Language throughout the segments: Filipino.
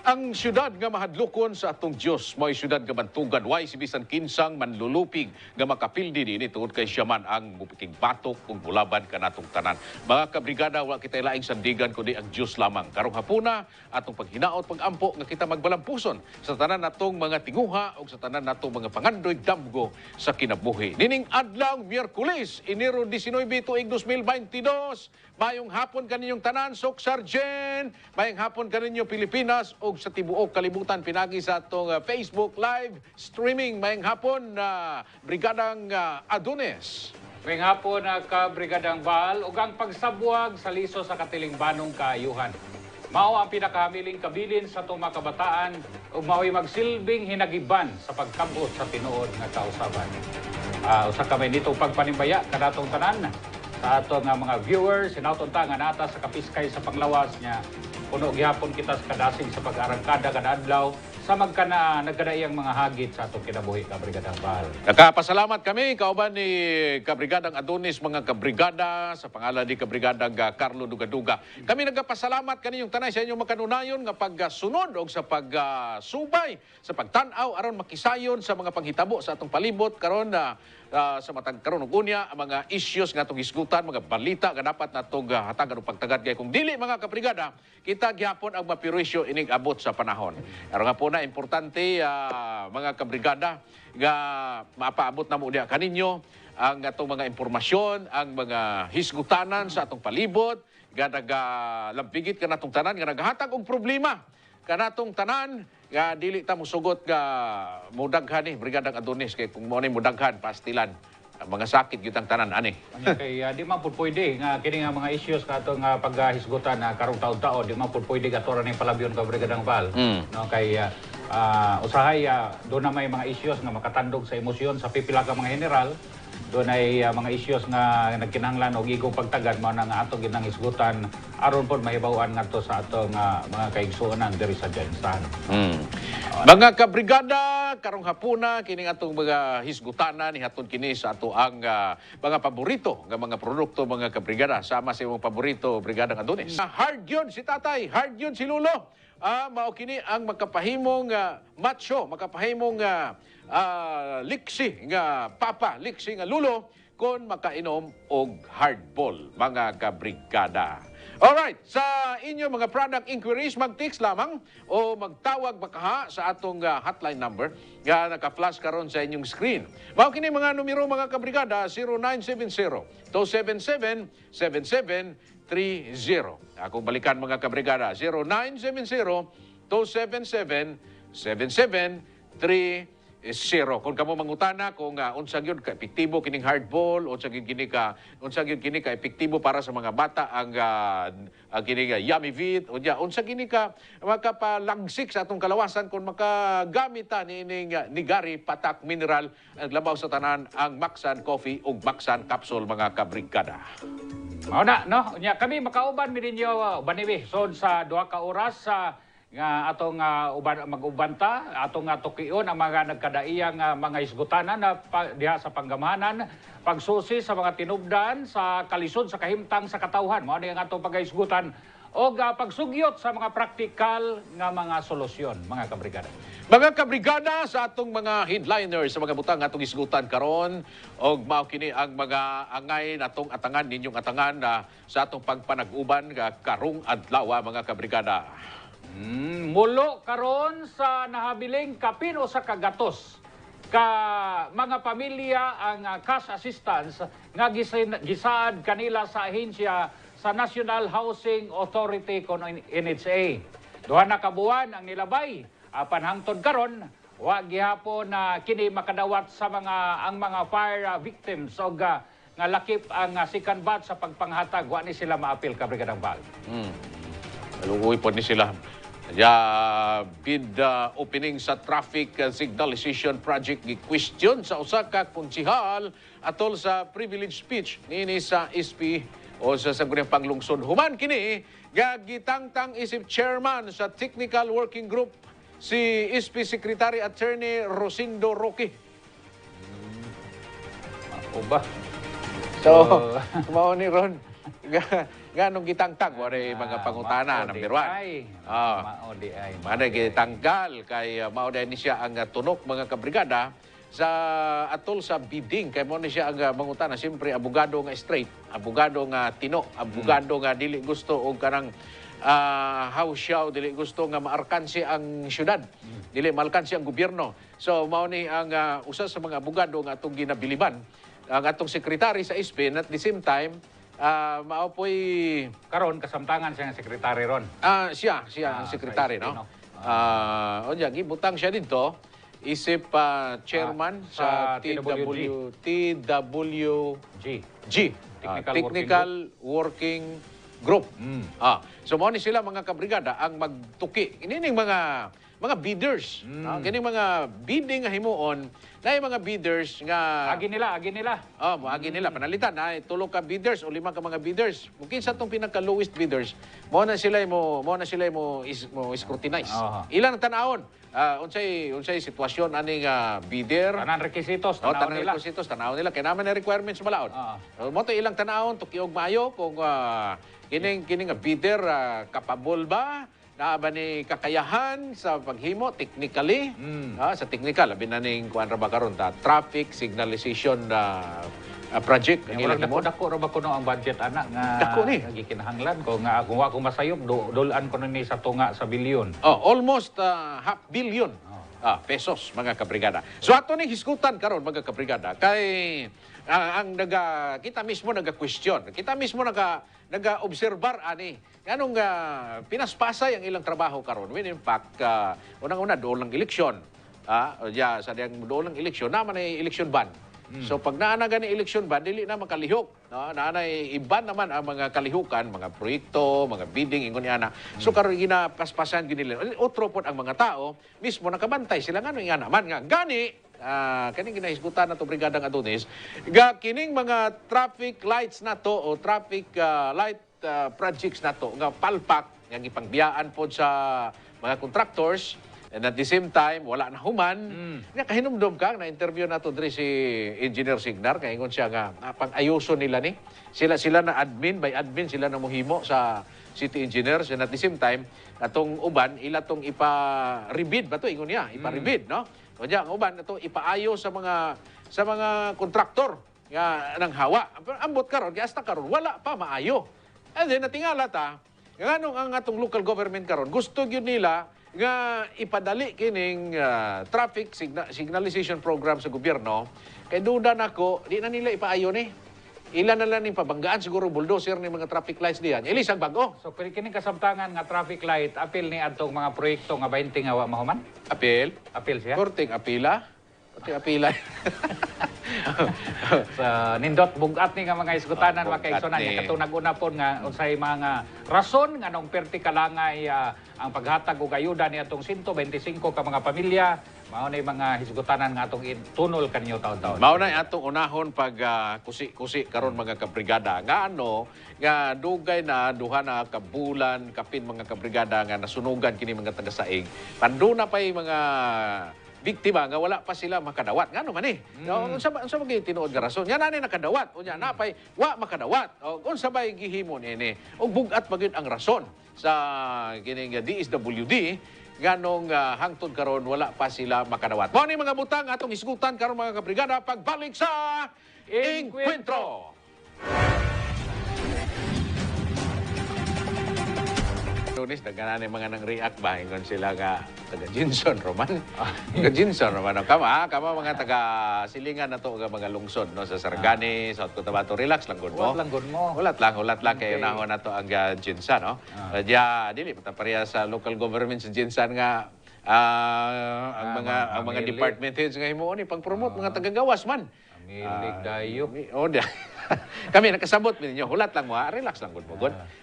Ang syudad nga mahadlokon sa atong Dios mo'y syudad nga bantugan way si bisan kinsang manlulupig nga makapildi dinhi tungod kay siya man ang mupiking batok ug mulaban kanatong tanan. Mga kabrigada, wala kita laing sandigan kundi ang Dios lamang. Karong hapuna atong paghinaot pagampo nga kita magbalampuson sa tanan natong mga tinguha ug sa tanan natong mga pangandoy damgo sa kinabuhi. Nining adlaw Miyerkules, Enero 19 tuig 2022. Mayong hapon kaninyong tanan, Sok Sargent. Mayong hapon kaninyo Pilipinas ug sa tibuok kalibutan pinagi sa atong Facebook live streaming. Mayong hapon na Brigadang Adonis. Mayong hapon na ka-Brigadang Val ug ang pagsabuag sa liso sa katilingbanong kaayuhan. Mao ang pinakahamiling kabilin sa itong mga kabataan ug mao'y magsilbing hinagiban sa pagkabot sa tinuod nga kausaban. Usa kamay nito pagpanimbaya kanatong tanan sa ato nga mga viewers, sinautunta nga nata sa kapiskay sa panglawas niya. Puno gihapon kita sa kadasig sa pag-arangkada kada adlaw sa nagkadaiyang mga hagit sa atong kinabuhi ka Brigadang Val. Nakapasalamat kami kauban ni Kabrigadang Adonis, mga kabrigada sa pangalan ni Kabrigadang Carlo Dugaduga. Kami nagapasalamat kaninyong tanay sa inyong makanunayon nga pagsunod og sa pagsubay sa pagtan-aw aron makisayon sa mga panghitabo sa atong palibot karon na sa matag karon ug unya ang mga issues nga atong hisgutan, mga balita nga dapat natong hatagan og pagtagad kay kung dili mga kabrigada kita gihapon ang mapirisyo ining abot sa panahon. Aron nga po na importante mga kabrigada nga mapaabot na mo diha kaninyo ang atong mga impormasyon, ang mga hisgutanan sa atong palibot nga nagalampigit kanatong tanan nga naghatag og problema kanatong tanan nga dili ta mosugot nga mudaghan ni Brigadang Adonis kay kung mo ni mudaghan pastilan ang mga sakit gyud ang tanan ani. Kay di man pud pwede nga kini nga mga issues kato nga paghisgutan na karong taon-taon di man pud pwede gaturan ning palabyon ka Brigadang Val. No kay usahay do na may mga issues nga makatandog sa emosyon sa pipila ka mga general. Doon ay mga issues nga nagkinahanglan og igong pagtagad mao na nga ato ginang isgutan aron pod mahibaw-an ngadto sa atong mga kaigsuonan diri sa Jensan. Mga kabrigada, karong hapuna kining atong mga hisgutanan nihatod kini sa ato ang mga paborito nga mga produkto mga kabrigada sama sa imong paborito Brigadang Adonis. Hard yun si tatay, hard yun si lulo. Mao kini ang makapahimong macho, makapahimong liksi nga papa, liksi nga lulo kon makainom og hardball mga kabrigada. Alright, sa inyo mga product inquiries, mag-text lamang o magtawag bakaha sa atong hotline number nga naka-flash karon sa inyong screen. Mao kini mga numero mga kabrigada 0970-277-7730. Akong balikan mga kabrigada 0970-277-7730. Kung kamo mangutana kung unsa gyud ka epektibo kining hardball, unsa gyud kini ka epektibo para sa mga bata ang kini Yummy Vit, unsa kini ka makapalagsik sa atong kalawasan kung makagamit ta ni Nigari Patak Mineral ang labaw sa tanan ang Maxan Coffee ug Maxan Capsule mga kabrigada. Mao na no, nya kami makauban mi ninyo baniwi sod sa duha ka oras sa nga atong mag-ubanta, atong tukion ang mga nagkadaiyang mga isgutanan na diha sa panggamahanan, pagsusi sa mga tinubdan, sa kalisod, sa kahimtang, sa katawhan. Mao ni ang atong pag-isgutan o pagsugyot sa mga praktikal nga mga solusyon, mga kabrigada. Mga kabrigada, sa atong mga headliners, sa mga butang atong isgutan karon og mao kini ang mga angay natong atangan ninyong atangan sa atong pagpanag-uban karong adlaw mga kabrigada. Mulo karon sa nahabiling kapin o sa kagatos ka mga pamilya ang cash assistance nga gisaad kanila sa ahensya sa National Housing Authority kon NHA. Duha na ka buwan ang nilabay apan hangtod karon wa gihapon na kini makadawat sa mga fire victims o nga lakip ang second batch sa pagpanghatag wa ni sila maapil ka Brigadang Val. Lugoy po ni sila. Bid opening sa traffic signalization project gi-question sa usa ka konsehal atol sa privilege speech nini sa SP o sa sagurang panglungsod. Human kini gitangtang isip chairman sa Technical Working Group si SP Secretary Attorney Rosindo Roque. Oba. So, mao ni ron Ganong gitangtag wala mga pangutana number 1. Maudi ay. Mana gitanggal kay mauday ni siya ang tunok mga kabrigada sa atol sa bidding kay mo ni siya ang mangutana siyempre abogado nga straight, abogado nga tino, abogado nga dili gusto og kanang hausyaw, dili gusto nga maarkansi ang syudad, dili maalkansi ang gobyerno. So mao ni ang usa sa mga abogado nga atong ginabiliban ang atong sekretary sa ISPIN at the same time mao po'y Karon kasamtangan siya nga sekretary ron. siya ang sekretary, sa no? Onya, gibutang siya dito, isip chairman sa TWG. Technical Working Group. So mo ni sila mga kabrigada ang magtuki. Ini ning mga bidders. Kining mga bidding nga himuon, na mga bidders nga Agi nila. moagi nila panalitan na tulo ka bidders o 5 ka mga bidders. Kung kinsa tong pinaka lowest bidders, mo na sila mo scrutinize. Ilang tanawon? Unsay sitwasyon aning bidder? Tanan requisitos Tanang requisitos tanaw nila kay naman na requirements balaod. Mo to ilang tanawon tukiog maayo kung kining nga bidder capable ba na ba ni kakayahan sa paghimo technically sa technical labi na ning kuan ra ba karon ta traffic signalization project ang ilang mo dako ra ba kuno ang budget ana nga dako ni gikinahanglan ko nga kung wa ko masayop dulan ko ni sa tunga sa bilyon. Almost half billion pesos mga kabrigada. So ato ning hisgutan karon mga kabrigada kay ang kita mismo naga-question. Kita mismo naga-obserbar ani. Anong pinaspasay ang ilang trabaho karon. When in fact, unang-una doon lang eleksyon. Sa diyang doon lang eleksyon, naman ay election ban. So pag naana gani election ban, dili na makalihok. Naana iban naman ang mga kalihukan, mga proyekto, mga bidding, ingon yana. So karon ginapaspasan ginila. Otro po ang mga tao, mismo nakabantay sila nga nga naman nga. Gani, kaning ginahisgutan na to Brigadang Adonis, kining mga traffic lights na to o traffic light projects na to nga palpak nga gipangbiyaan pod sa mga contractors and at the same time wala na human nga kahinumdom ka na interview nato diri si Engineer Signar kay ingon siya nga pang-ayuso nila ni sila na admin by admin sila na mohimo sa city engineers and at the same time atong uban ila tong ipa-rebid ba to ingon niya ipa-rebid no kanya ang uban ato ipaayo sa mga kontraktor nga nang hawa ambot karon kay hasta karon wala pa maayo. And then, natingala ta, nganong ang atong local government karon gusto gyud nila nga ipadali kining traffic signalization program sa gobyerno, kay duda nako, di na nila ipaayo ni. Ilan na lang pabanggaan siguro bulldozer ni mga traffic lights diyan. Ilisang bago. So, kining kasamtangan nga traffic light, apil ni atong mga proyekto nga 20 nga wa mahuman? Apil? Apil siya? Korting apila? Korting apila. Sa nindot bugat ni nga mga isgutanan makaigsunan niya katong nag-una po nga unsay mga rason nga nung perti kalangay ang paghatag og ayuda ni atong 125 ka mga pamilya mao na mga hisgutanan nga atong tunol kanyo taon-taon. Mao na atong unahon pag kusi-kusi karon mga kabrigada nga nga dugay na duha na kabulan kapin mga kabrigada nga nasunugan kini mga taga-saig. Panduna pay mga biktima nga wala pa sila makadawat. Ngano man unsa ba tinuod nga rason? Nya nani nakadawat. Unya napay wa makadawat. O unsa bay gihimo nini? Og bugat magyud ang rason sa kining DSWD nganong hangtod karon wala pa sila makadawat. Mao ni mga butang atong isgutan karon mga kabrigada pagbalik sa Encuentro. Lunes, nagkanaan mga nang react ba? Ingon sila nga taga Jinson Roman. Taga Jinson Roman. Kama mga taga silingan na to mga lungsod no sa Sargani, South Cotabato. Relax lang gud mo. Ulat lang kayo nahon na to ang Jinsan no. Dili patapareha sa local government sa Jinsan nga ang mga department heads nga himuon ni pang-promote mga taga-gawas man. Milig dayo. Kami nakasabot ninyo. Hulat lang mo, relax lang gud mo.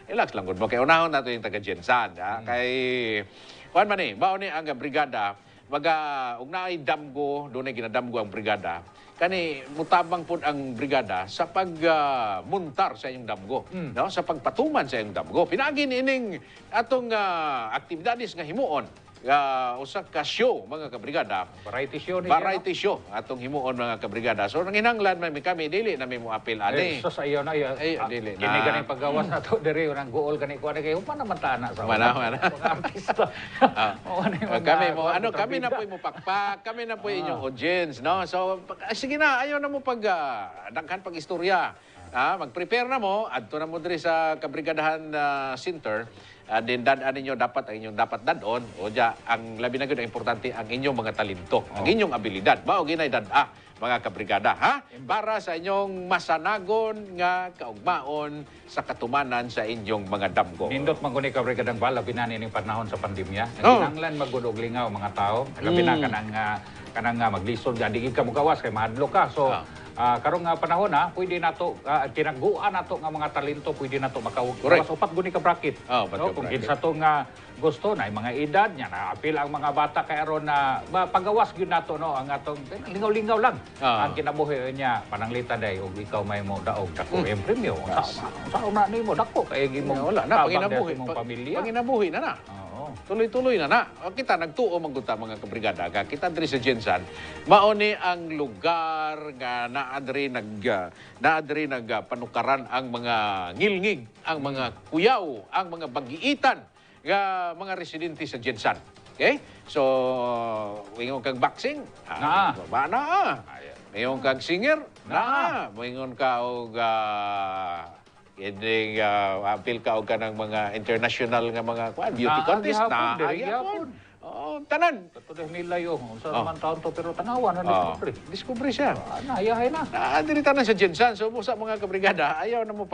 Relax lang gud mo. Kaya unahon nato yung taga-Jensan. Kay, kuhan man bao ni ang brigada, ug naay damgo, doon ay ginadamgo ang brigada. Kani, mutabang po ang brigada sa pagmuntar sa inyong damgo. No? Sa pagpatuman sa inyong damgo. Pinagin ining atong aktibidades nga himuon usa ka show mga kabrigada. Variety show ni Variety show atong himuon mga kabrigada. So nanginahanglan man kami dili na mo apil ani. So sa iyo na yun. Dili Kini na. ganing paggawas na to diri nang gool gani ko kay upan naman tana sa Mana. mga artista. Oo, ano yung mga- Kami mo kami na po mo pakpak, kami na po inyong audience, no? So sige na, ayaw na mo pag daghan pag istorya. Mag-prepare na mo adto na mo diri sa Kabrigadahan Center. Din dadaan ninyo dapat ang inyong dapat dadon o ja ang labi na gud ang importante ang inyong mga talento, ang inyong abilidad. Mao ginay dada mga kabrigada, ha? Para sa inyong masanagon nga kaugmaon sa katumanan sa inyong mga damgo. Nindot man guni ka brigadang bala binani ning panahon sa pandemya. Oh. Kinahanglan magudog lingaw mga tao. Labi na kanang maglisod nga digid ka mugawas kay mahadlo ka. So karong nga panahon pwede nato tinaguan nato nga mga talento, pwede nato Correct. makawas upat guni ka bracket. Upat ka Kung bracket. kinsa to nga gusto na mga edad nya na apil ang mga bata kay aron na pagawas gyud nato no ang atong lingaw-lingaw lang. Ang kinabuhi niya pananglitan day og ikaw may mo daog dako yung premyo. Sa una nimo dako kay imong Wala na tabang panginabuhi. imong pamilya. Panginabuhi na. Oo. Tuloy-tuloy na. Kita nagtuo man gud ta mga kabrigada. Kita diri sa Jensan, mao ni ang lugar nga naadri panukaran ang mga ngilngig, ang mga kuyaw, ang mga bagiitan nga mga residente sa Jensan. Okay? So, wingon kag boxing, ba na. Wingon kag singer, na. Wingon ka og apil ka og kanang mga international nga mga beauty contest na. Gyapon. Oo, tanan. Katuloy nila yo. Sa naman taon to pero tanawan na discovery. Discovery siya. Nayahay na. Diri tanan sa Jensan. So, sa mga kabrigada, ayaw na mo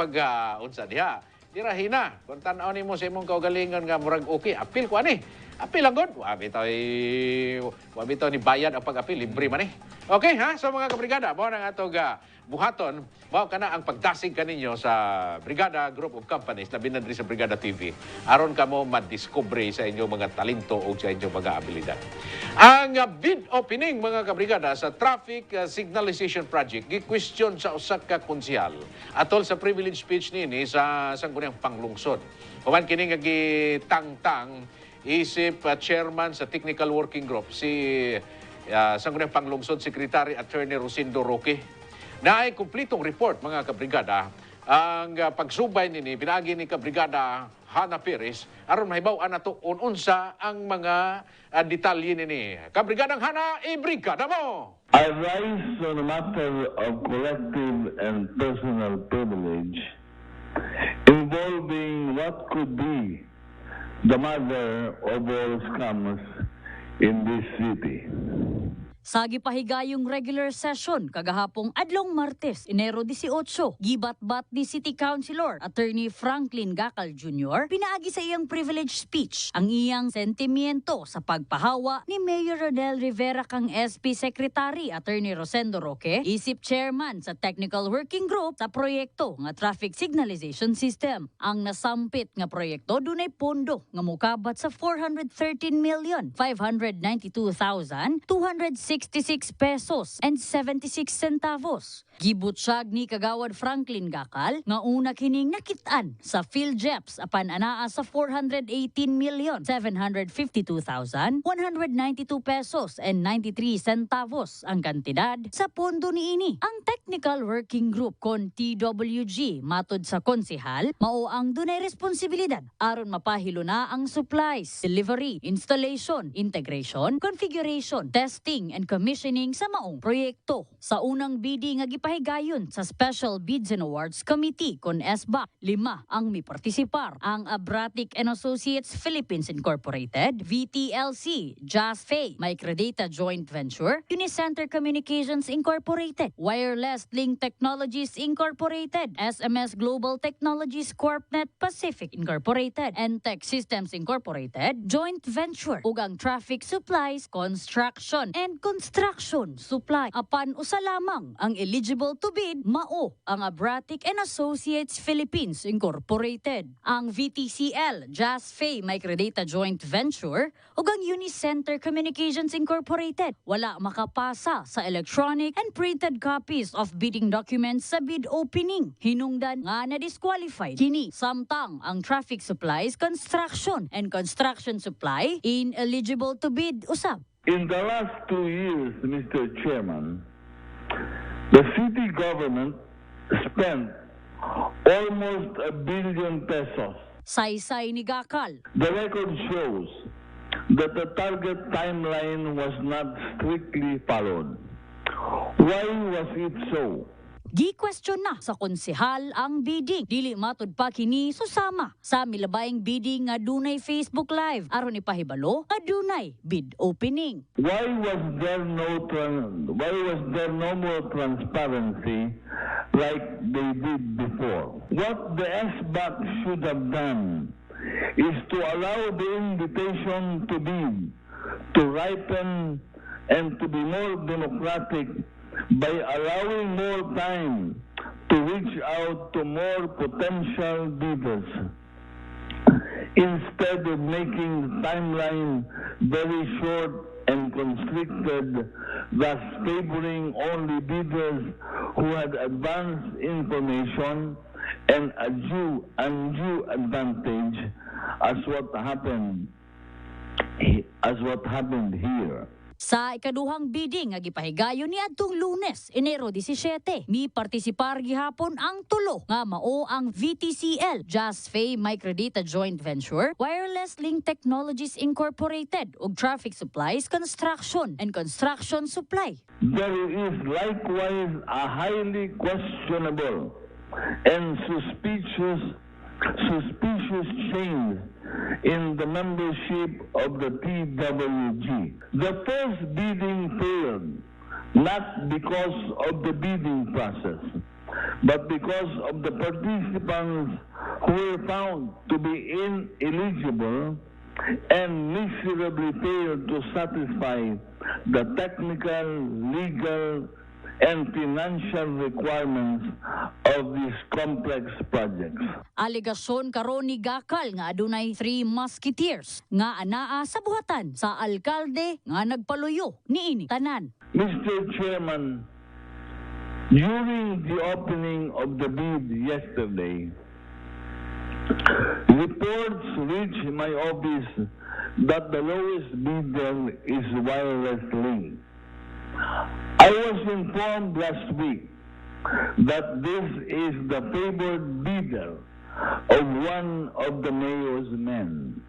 unsa diha. Dirahin na. Kung tanaw ni mo sa imong kaugalingon nga murag okay, apil ko ani. Apil lang gud. Wabi tayo ni bayad ang pag-apil. Libre man eh. Okay ha? So mga kabrigada, mao nang atog buhaton, mao kana ang pagdasig kaninyo sa Brigada Group of Companies, labi na diri sa Brigada TV. Aron kamo madiscover sa inyong mga talento o sa inyong mga abilidad. Ang bid opening mga kabrigada sa Traffic Signalization Project, gi-question sa usa ka konsyal atol sa privilege speech nini sa sangguniang panglungsod. Human kini nga gitangtang isip chairman sa Technical Working Group si sangguniang panglungsod Secretary Attorney Rosindo Roque. Naay kumplitong report mga kabrigada ang pagsubay nini pinaagi ni kabrigada Hana Perez aron mahibaw-an nato unsa ang mga detalye nini. Kabrigadang Hana, ibrigada mo. I rise on a matter of collective and personal privilege involving what could be the mother of all scams in this city. Sa gipahigayong regular session kagahapong adlong Martes, Enero 18, gibat-bat ni City Councilor Attorney Franklin Gacal Jr. pinaagi sa iyang privilege speech ang iyang sentimiento sa pagpahawa ni Mayor Rodel Rivera kang SP Secretary Attorney Rosendo Roque, isip chairman sa Technical Working Group sa proyekto nga Traffic Signalization System. Ang nasampit nga proyekto dunay pondo nga mukabat sa 413,592,266 pesos and 76 centavos. Gibutyag ni Kagawad Franklin Gacal nga una kining nakitaan sa PhilJeps apan anaa sa 418,752,192 pesos and 93 centavos ang kantidad sa pondo niini. Ang Technical Working Group kon TWG matud sa konsehal mao ang dunay responsibilidad aron mapahilo na ang supplies, delivery, installation, integration, configuration, testing and commissioning sa maong proyekto. Sa unang bidding nga gipahigayon sa Special Bids and Awards Committee kon SBAC, 5 ang mipartisipar: ang Abratic and Associates Philippines Incorporated, VTLC, JASFE, Microdata Joint Venture, Unicenter Communications Incorporated, Wireless Link Technologies Incorporated, SMS Global Technologies Corpnet Pacific Incorporated, and Tech Systems Incorporated, Joint Venture, ug ang Traffic Supplies, Construction, and construction supply. Apan usa lamang ang eligible to bid, mao ang Abratic and Associates Philippines Incorporated. Ang VTCL, Jasfay Microdata Joint Venture ug ang Unicenter Communications Incorporated wala makapasa sa electronic and printed copies of bidding documents sa bid opening. Hinungdan nga na-disqualified kini samtang ang traffic supplies construction and construction supply ineligible to bid usab. In the last 2 years, Mr. Chairman, the city government spent almost 1 billion pesos. Saysay ni Gakal. The record shows that the target timeline was not strictly followed. Why was it so? Gi-question na sa konsehal ang bidding. Dili matud pa kini susama sa milabayng bidding nga dunay Facebook Live aron ipahibalo nga dunay bid opening. Why was there no more transparency like they did before? What the SBAC should have done is to allow the invitation to bid to ripen and to be more democratic by allowing more time to reach out to more potential bidders instead of making the timeline very short and constricted, thus favoring only bidders who had advanced information and undue advantage as what happened here. Sa ikaduhang bidding nga gipahigayon ni adtong Lunes, Enero 17, mi partisipar gihapon ang tulo nga mao ang VTCL, Jasfay Microdata Joint Venture, Wireless Link Technologies Incorporated ug Traffic Supplies Construction and Construction Supply. There is likewise a highly questionable and suspicious change in the membership of the TWG. The first bidding failed, not because of the bidding process, but because of the participants who were found to be ineligible and miserably failed to satisfy the technical, legal, and financial requirements of these complex projects. Alegasyon karon ni Gakal nga adunay 3 musketeers nga anaa sa buhatan sa alkalde nga nagpaluyo niini tanan. Mr. Chairman, during the opening of the bid yesterday, reports reached my office that the lowest bidder is Wireless Link. I was informed last week that this is the favored bidder of one of the mayor's men.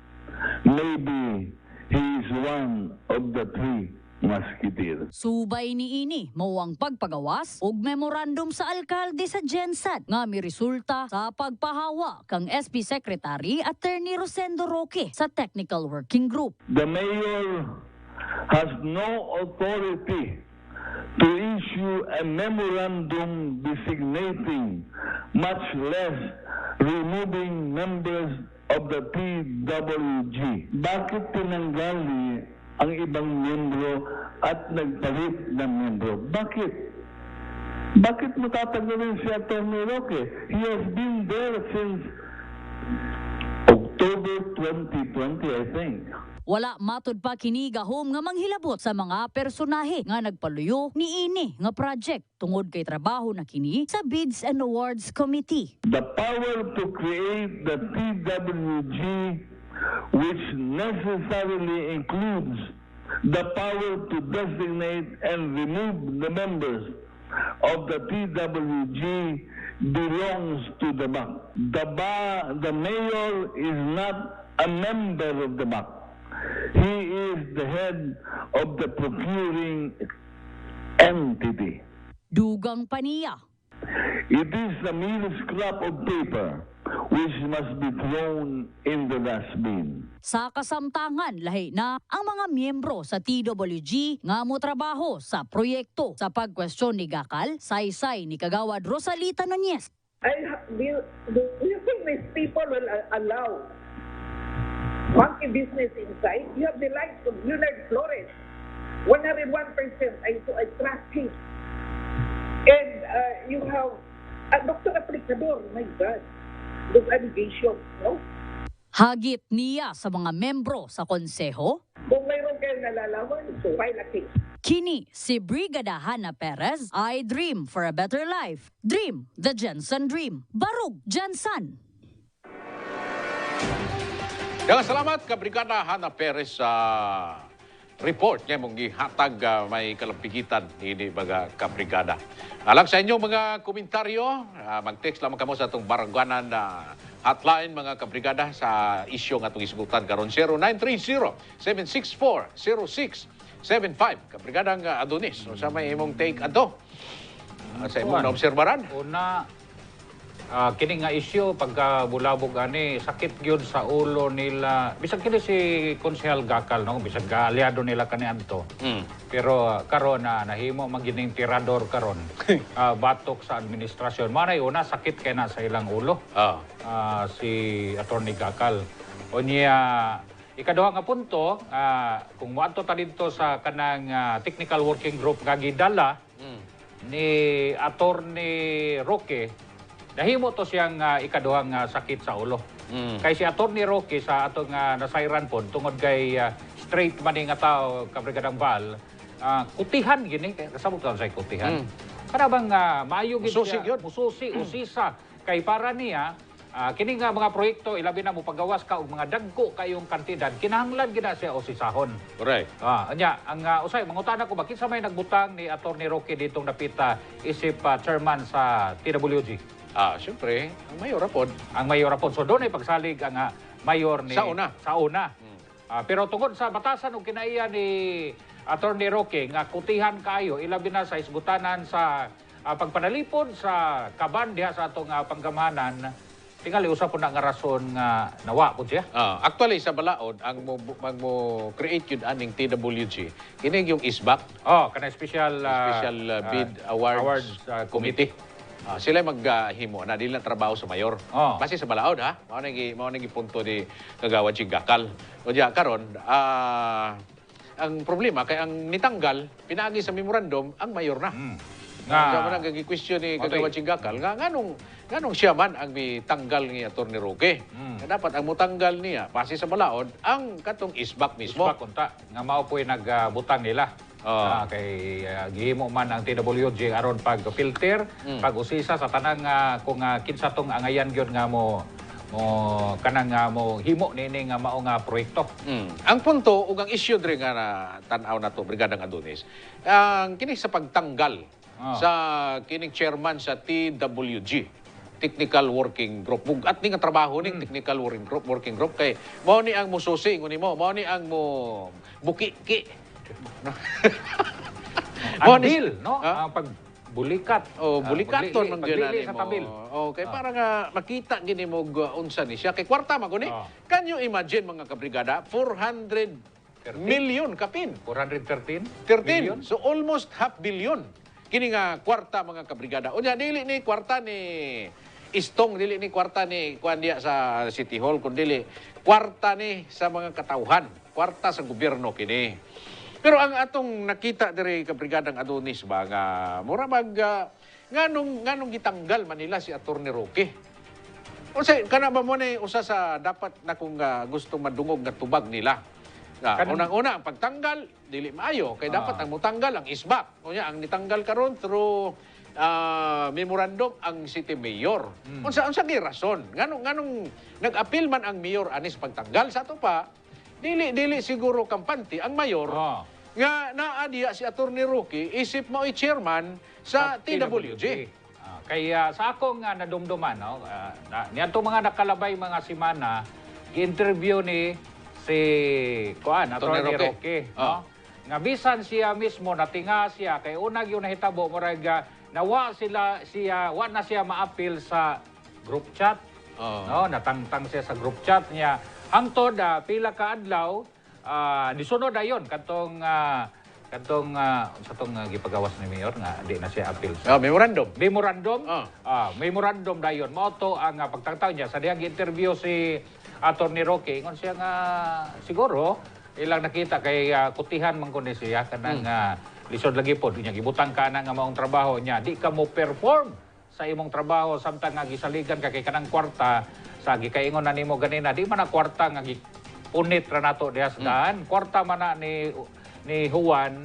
Maybe he is one of the 3 musketeers. Subay niini mao ang pagpagawas og memorandum sa alkalde sa GenSat nga miresulta sa pagpahawa kang SP Secretary Attorney Rosendo Roque sa Technical Working Group. The mayor has no authority to issue a memorandum designating, much less removing members of the TWG. Bakit tinanggali ang ibang miyembro at nagpalit ng miyembro? Bakit? Bakit mo tatanggalin si Atty. Roque? He has been there since October 2020, I think. Wala matud pa kini gahom nga manghilabot sa mga personahe nga nagpaluyo niini nga project tungod kay trabaho na kini sa Bids and Awards Committee. The power to create the TWG, which necessarily includes the power to designate and remove the members of the TWG, belongs to the BAC. The mayor is not a member of the BAC. He is the head of the procuring entity. Dugang paniya. It is a mere scrap of paper which must be thrown in the dustbin. Sa kasamtangan, lahi na ang mga miyembro sa TWG nga mo trabaho sa proyekto sa pagkwestiyon ni Gakal, saysay ni Kagawad Rosalita Nunez. Do you think these people will allow monkey business inside? You have the likes of Leonard Flores, 101% I trust him. And you have Dr. Aplicador, my God, those allegations, no? Hagit niya sa mga membro sa konseho, Kung mayroon kayong nalalaman, so file a case. kini si Brigada Hannah Perez, I dream for a better life. Dream the Jensen Dream. Barug Jensen. Daghang salamat ka Brigada Hannah Perez sa report niya mong gihatag may kalampigitan ini mga kabrigada. Alang sa inyong mga komentaryo, mag-text lamang kamo sa atong barangganan na hotline mga kabrigada sa isyu nga atong isgutan karon 0930-764-0675. Kabrigadang Adonis, sa may imong take ato sa imong naobserbaran. Una, kini nga isyu pagkabulabog ani sakit gyud sa ulo nila. Bisag kini si Konsehal Gakal no, bisag aliado nila kaniadto. Pero karon na nahimo magining tirador karon. Batok sa administrasyon. Manay una sakit kay na sa ilang ulo. Si Attorney Gakal. Unya ikaduha nga punto, kung moadto ta didto sa kanang technical working group nga gidala ni Attorney Roque, nahimo to siyang ikaduhang sakit sa ulo. Kay si Attorney Roque sa atong nasayran po, tungod kay straight man nga tao, kabrigadang Val, kutihan gini, kasabot lang sa kutihan. Para bang maayo gid Mususi siya, yun. mususi, usisa, kay para niya, kini nga mga proyekto, ilabi na mo pagawas ka og mga dagko kayong kantidad, kinahanglan gina siya usisahon. Correct. Anya, ang usay, mangutana ko, bakit sa may nagbutang ni Attorney Roque ditong napita isip chairman sa TWG? Siyempre, ang mayor rapod. Ang mayor rapon. So doon ay pagsalig ang mayor ni... Sa una. Sa una. Pero tungkol sa batasan o kinaiya ni Attorney Roque, nga kutihan kayo, ilabi na sa isgutanan sa pagpanalipod sa kaban diha sa atong panggamahanan, tingali usap po na nga rason nga nawa po siya. Actually, sa Balaod, ang mo create yun aning TWG, kinig yung ISBAC, Kanang special Bid Awards Committee. Sila maghimo na dili na trabaho sa mayor. Base sa Balaod ha. Mao nang punto ni Kagawad Gakal. O diya karon ang problema kay ang nitanggal pinaagi sa memorandum ang mayor na. Sa man nag-question ni Kagawad Gakal nganong siya man ang mitanggal ni Attorney Roque. Dapat ang mutanggal niya base sa Balaod ang katong ISBAC mismo. Isbak unta nga mao po'y nagbutang nila. Kay gihimo man ang TWG aron pag-filter, pag-usisa sa tanang kung kinsa tong angayan gyud nga mo kanang mo himo nini nga mao nga proyekto. Ang punto ug ang issue diri nga tan-aw nato Brigadang Adonis, ang kini sa pagtanggal sa kining chairman sa TWG. Technical Working Group. Bugat ni nga trabaho ning Technical Working Group kay mao ni ang mususi nguni mo, mao ni ang mo buki-ki. Ang deal, no? Ang pagbulikat. Bulikaton man gyud paglili sa tabil. Okay, para nga makita gini mo unsa ni siya kay kwarta man guni. Can you imagine mga kabrigada 400 million kapin. 413 13. So almost half billion. Kini nga kwarta mga kabrigada. Unya dili ni kwarta ni Istong, dili ni kwarta ni kuan diya sa City Hall, kundi kwarta ni sa mga katawhan, kwarta sa gobyerno kini. Pero ang atong nakita diri kabrigadang Adonis ba nga mura mag nganong gitanggal man nila si Attorney Roque. Unsay kana ba mo ni usa sa dapat na kung gusto madungog nga tubag nila. Unang-una ang pagtanggal dili maayo kay dapat ang mutanggal ang ISBAC. Unya ang nitanggal karon through memorandum ang city mayor. Unsa gi rason? Nganong nag-appeal man ang mayor anis pagtanggal sa ato pa? Dili siguro kampante ang mayor nga naadiya si Attorney Roque isip mo chairman sa TWG. Kaya sa akong nadumduman, no, niadto mga nakalabay mga simana, gi-interview ni si Attorney Roque, no? Nga bisan siya mismo natinga siya kay unag yung nahitabo murag nawa wa na siya ma-appeal sa group chat. No, natangtang siya sa group chat niya. Hangtod pila ka adlaw disunod ayon katong sa tong gipagawas ni mayor nga di na siya appeal. Memorandum. Memorandum dayon mao to ang pagtangtaw niya sa diyang interview si Attorney Roque ingon siya nga siguro ilang nakita kay kutihan man kundi siya kanang lisod lagi po nya gibutang ka na nga maong trabaho niya di ka mo perform sa imong trabaho samtang nga gisaligan ka kay kanang kwarta sa gikaingon na nimo ganina di man na kwarta nga punit ra nato diha sa daan kwarta man na ni Juan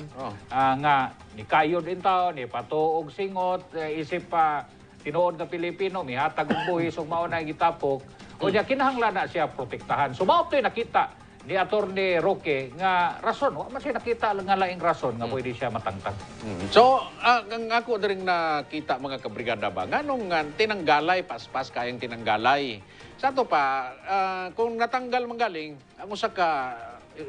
nga ni kayod intaw ni patuog singot isip pa tinuod nga Pilipino mihatag og buhis ug mao na gitapok o niya kinahanglan na siya protektahan so mao toy nakita ni Atty. Roque nga rason wa man siya nakita nga laing rason nga pwede siya matangtang. So, ang ako rin nakita mga kabrigada ba, nganong tinanggalay, paspas kayang tinanggalay. Sa to pa, kung natanggal manggaling, ang usa ka,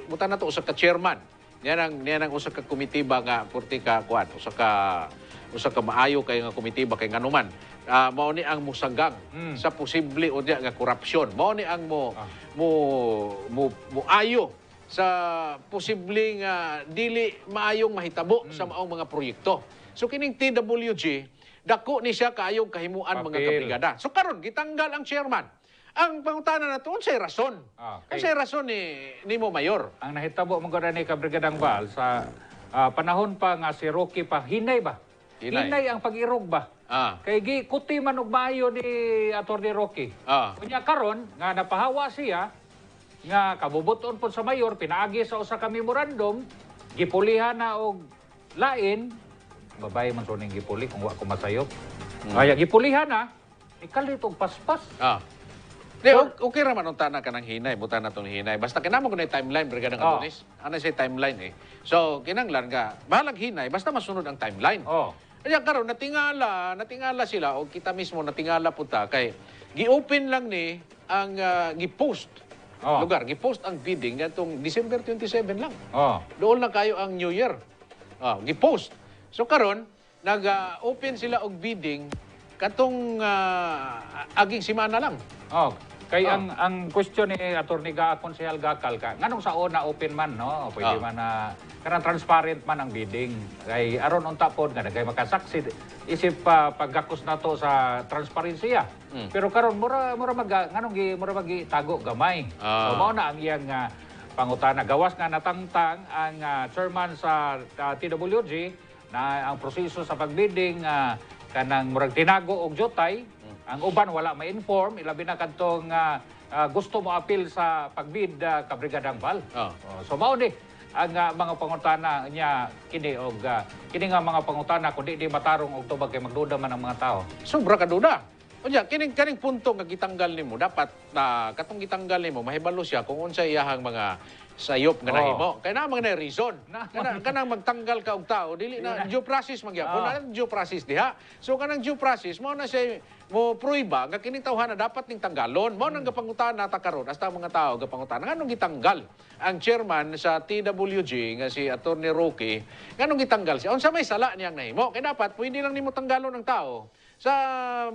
buta na to, usa ka chairman. Yan ang usa ka komitiba nga, purti ka, kuwan, usa ka maayo kay nga komitiba kay nganuman. Mao ni ang musagang sa posible o nga korupsyon. Mao ni ang mo ayo sa posibleng dili maayong mahitabo sa maong mga proyekto. So kining TWG dako ni siya kaayong kahimuan mga kabrigada. So karon gitanggal ang chairman. Ang pangutana nato unsay rason? Unsay rason ni mo mayor? Ang nahitabo man gud ni kabrigadang Val sa panahon pa nga si Roque pa hinay ba? Hinay ang pag-irog ba? Kay gi kuti man og maayo ni Atty. Roque. Unya karon nga napahawa siya nga kabubuton po sa mayor pinaagi sa usa ka memorandum gipulihan na og lain babay man to ning gipuli kung wa ko masayop. Kaya gipulihan na ikalit og paspas. Okay raman ang tana ka ng hinay, buta na itong hinay. Basta kinamo ko na yung timeline, Brigada ng Adonis. Ano siya timeline eh. So, kinanglan ka, bahalag hinay, basta masunod ang timeline. Kaya karon natingala sila, o kita mismo natingala po ta, kay gi-open lang ni ang gi-post lugar, gi-post ang bidding itong December 27 lang. Doon lang kayo ang New Year. Gi-post. So karon nag-open sila og bidding katong aging simana lang. Kay ang question ni Atty. Konsehal Gacal ka, nganong sa una open man no, pwede man na kanang transparent man ang bidding. Kay aron unta pod nga nagay makasaksi isip paggakos nato sa transparensiya. Pero karon mura magi tago gamay. So mao na ang iyang pangutana gawas nga natangtang ang chairman sa TWG na ang proseso sa pagbidding kanang murag tinago og jotay. Ang uban wala ma-inform, ilabi na kadtong gusto mo apil sa pagbid kabrigadang Val. So mao ni ang mga pangutana niya kini og kini nga mga pangutana kundi di matarong og tubag kay magduda man ang mga tao. Sobra ka duda. Unya kining punto nga gitanggal nimo dapat katong gitanggal nimo mahibalo siya kung unsay iyahang mga sayop nga nahimo. Kay na mga reason. Kanang magtanggal ka og tao dili na due process magyapon na due process diha. So kanang due process mao na siya mo pruiba nga kining tawhana dapat ning tanggalon. Mao nang gapangutan nata karon hasta mga tao gapangutan nganong gitanggal ang chairman sa TWG nga si Atty. Roque nganong gitanggal siya unsa may sala niyang nahimo kay dapat pwede lang nimo tanggalon ang tao sa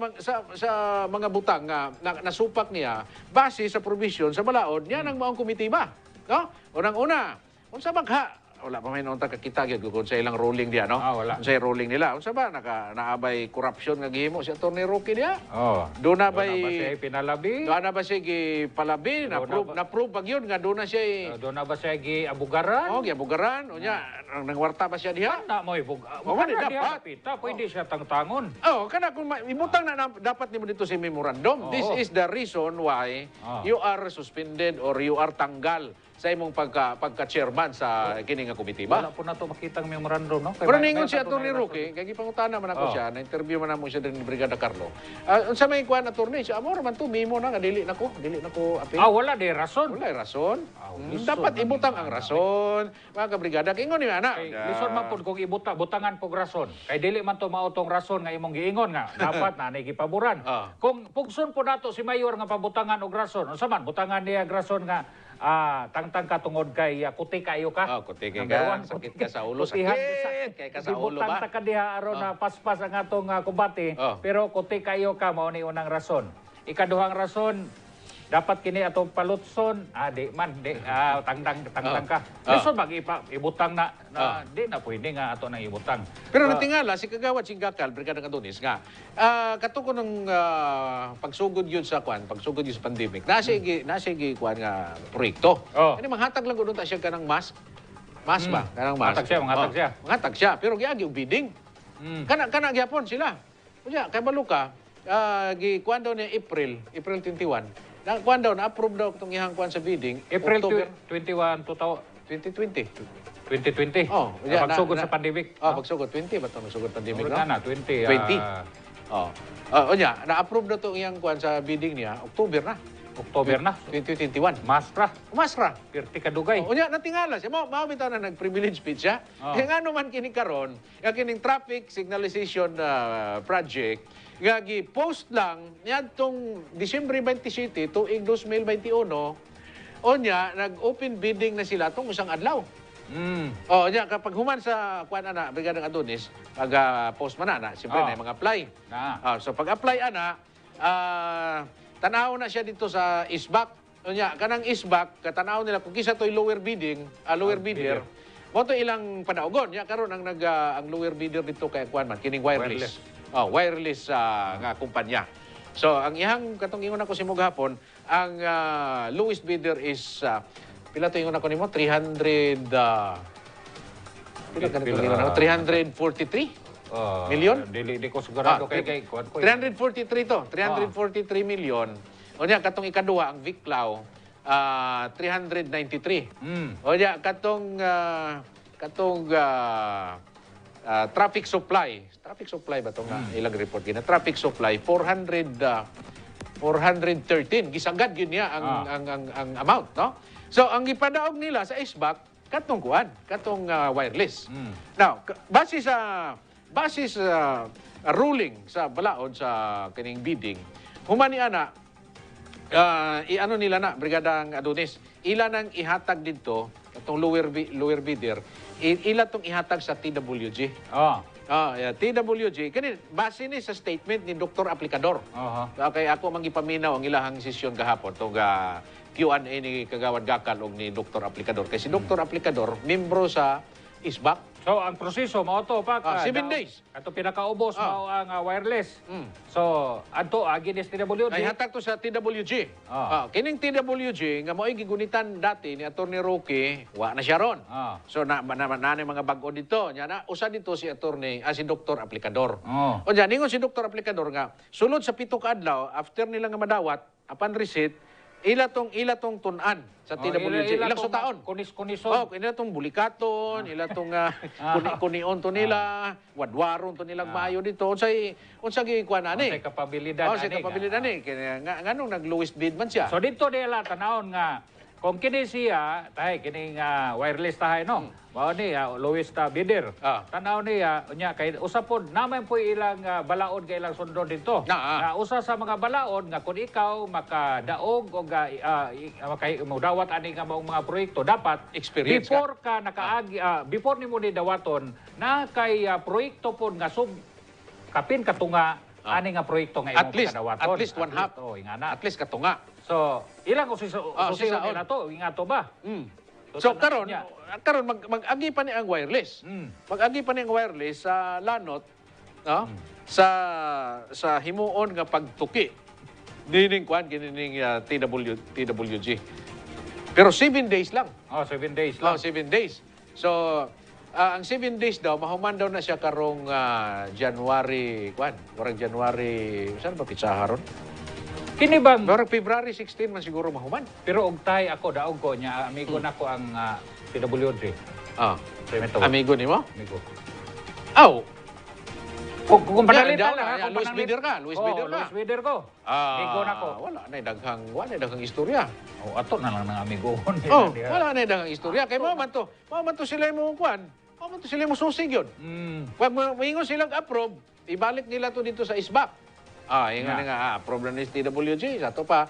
mga butang nga nasupak niya base sa provision sa balaod niya nang maong komitiba. No? Unang-una, unsa magha? Wala pa may nunta kakita gyud kung sa ilang ruling diya, no? Wala. Unsa ruling nila? Unsa ba naabay corruption nga gihimo si Atty. Roque diya? Do na ba siya pinalabi? Do na ba siya gipalabi? Na-prove ba yun nga do na siya do na ba siya giabugaran? Giabugaran. Unya nangwarta ba siya diha? Na mo dapat. Pwede siya tangtangon. Kana kung ibutang na dapat nimo dito si memorandum. This is the reason why you are suspended or you are tanggal sa imong pagka-chairman sa kini nga komitiba. Wala po na ito makita ng memorandum, no? Pero ningon si Atty. Roque, kaya gipangutana man ako siya, na-interview man mo siya din ni Brigada Carlo. Unsa may kuan attorney siya, amo man to mimo na nga dili nako apil. Wala di rason. Wala rason. Dapat ibutang ang rason. Mga kabrigada, kingon ni ana. Lison man pud kung butangan pog rason. Kay dili man to mautong rason nga imong giingon nga dapat na gipaboran. Kung pugson po nato si mayor nga pabutangan og rason, unsa man butangan niya rason nga tangtang ka tungod kay kuti kayo ka. Kuti kay ka, sakit ka sa ulo, sakit kay ka sa ulo ba? Ibutang ta ka diha aron na paspas ang atong kumbate, pero kuti kayo ka mao ni unang rason. Ikaduhang rason, dapat kini atong palutson, di man, tangtang ka. Ah. Gusto ibutang na, di na pwede nga ato nang ibutang. Pero natingala, si Kagawad Singgakal, Brigada Adonis, nga, katuko ng pagsugod yun sa pagsugod yun sa pandemic, nasa kwan nga proyekto. Oh. Ano, manghatag lang doon siya ka ng mask. Mask ba? Kanang mask. Manghatag siya. Manghatag siya. Pero giagi og bidding. Kana gyapon sila. Kunya kay Baluka, kuan daw ni April 21. Na kuan daw na approve daw itong ihang kuan sa bidding April October 21, 2020. 2020. Oh, Pagsugod sa pandemic. pagsugod 20 ba to nagsugod pandemic no? Na, 20. 20. Na-approve na itong iyang kuan sa bidding niya, October na. October na. 2021. Mastra. Umasra. Pirti kadugay. Unya natingala siya. Mao bitaw na nag-privilege speech siya. Oh. Nga naman kini karon, nga kining traffic signalization project, nga gi-post lang niadtong Disyembre 27 tuig 2021. Unya nag-open bidding na sila tong usang adlaw. Nya kapag human sa kuan ana Brigada Adonis, pag post man na, siyempre na yung mga apply. So pag apply ana, tanaw na siya dito sa ISBAC. Unya kanang ISBAC, katanaw nila kung kisa to'y lower bidding, lower bidder. Mo to ilang panaugon. Nya karon ang ang lower bidder dito kay kuan man kining wireless. Wireless nga kumpanya. So ang ihang katong ingon ako si Mughapon, ang lowest bidder is pila to ingon ako nimo 300 pila kanito ingon ako 343 million? Di ko sigurado kay 343 to. 343 million. O niya, katong ikaduha, ang Viclao, 393. O niya, katong traffic supply. Traffic supply ba itong ilang report? Traffic supply, 413. Gisagad yun niya ang amount, no? So, ang ipadaog nila sa ISBAC, katong kuan, katong wireless. Now, base sa ruling sa balaod sa kining bidding, humani ana, iano nila na, Brigadang Adonis, ila nang ihatag dito, itong lower bidder, ila tong ihatag sa TWG. TWG, kani base ni sa statement ni Dr. Aplicador. Kaya ako mangipaminaw ang ilahang sesyon gahapon, itong Q&A ni Kagawad Gakal o ni Dr. Aplicador. Kasi si Dr. Aplicador, membro sa ISBAC. So, ang proseso, mao to pa. 7 days. Ato pinakaubos, mao ang wireless. So, ato, ginis TWG. Ay, hatag to sa TWG. Kining TWG, nga mo'y gigunitan dati ni Atty. Roque, wa na siya ron. So, na mga bago dito. Usa dito si si Dr. Aplicador. O dyan, ningon si Dr. Aplicador nga, sulod sa 7 ka adlaw, after nila nga madawat, upon receipt, ila tong tunan sa TWG. Ilang sa taon. Kunis-kunison. Ila tong bulikaton, ila tong kunion to nila, wadwaron to nilang maayo dito. Unsay gikuan ani? Unsay kapabilidad ani. Unsay kapabilidad ani. Nganong nag-lowest bid man siya. So dito nila tanawon nga kung kini siya, kining wireless tahay no. Mao ni lowest bidder. Tanaw niya unya kay usapod naman po ilang balaod kay ilang sundon dito. Usa sa mga balaod nga kun ikaw makadaog o makadawat ani nga mga proyekto dapat experience before ka nakaagi before nimo ni dawaton na kay proyekto pod nga kapin katunga ani nga proyekto nga imong kadawaton. At least one half. At least katunga. So, ilang usisa na to, ingato ba? So, karon mag-agi pa ni ang wireless. Mag-agi pa ni ang wireless sa lanot, no? Sa himuon nga pagtuki. Dining kuan gining TWG. Pero 7 days lang. 7 days lang. 7 days. So, ang 7 days daw, mahuman daw na siya karong January, saan ba pitsaha ron? Kini bang Barang February 16 man siguro mahuman. Pero og tay ako daog ko nya amigo nako ang TWG. Amigo nimo? Amigo. Kung panalitan lang Luis Bidder ka, Luis Bidder ko. Amigo nako. Wala na daghang istorya. Ato na lang ng amigo. Wala na daghang istorya kay mo man to sila mo kuan. Mo man to sila mo susig yun. Pag moingon silang approve, ibalik nila to dito sa ISBAC. Ingon nga, problem ni TWG. Sa to pa,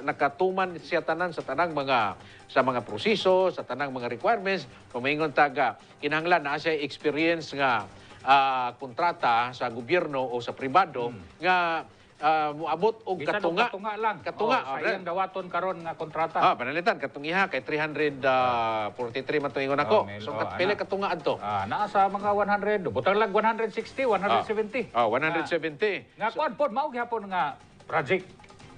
nakatuman siya tanan sa tanang mga proseso, sa tanang mga requirements. Kumingon taga, kinahanglan na siya experience nga kontrata sa gobyerno o sa pribado nga muabot og Bisan og katunga. katunga lang. Katunga, Sa iyang dawaton karon nga kontrata. Panalitan katungiha kay 343 man tuingon ako. So pili katunga adto. Naa sa mga 100, butang lang 160, 170. 170. Nga kuan pod mao gyapon nga project.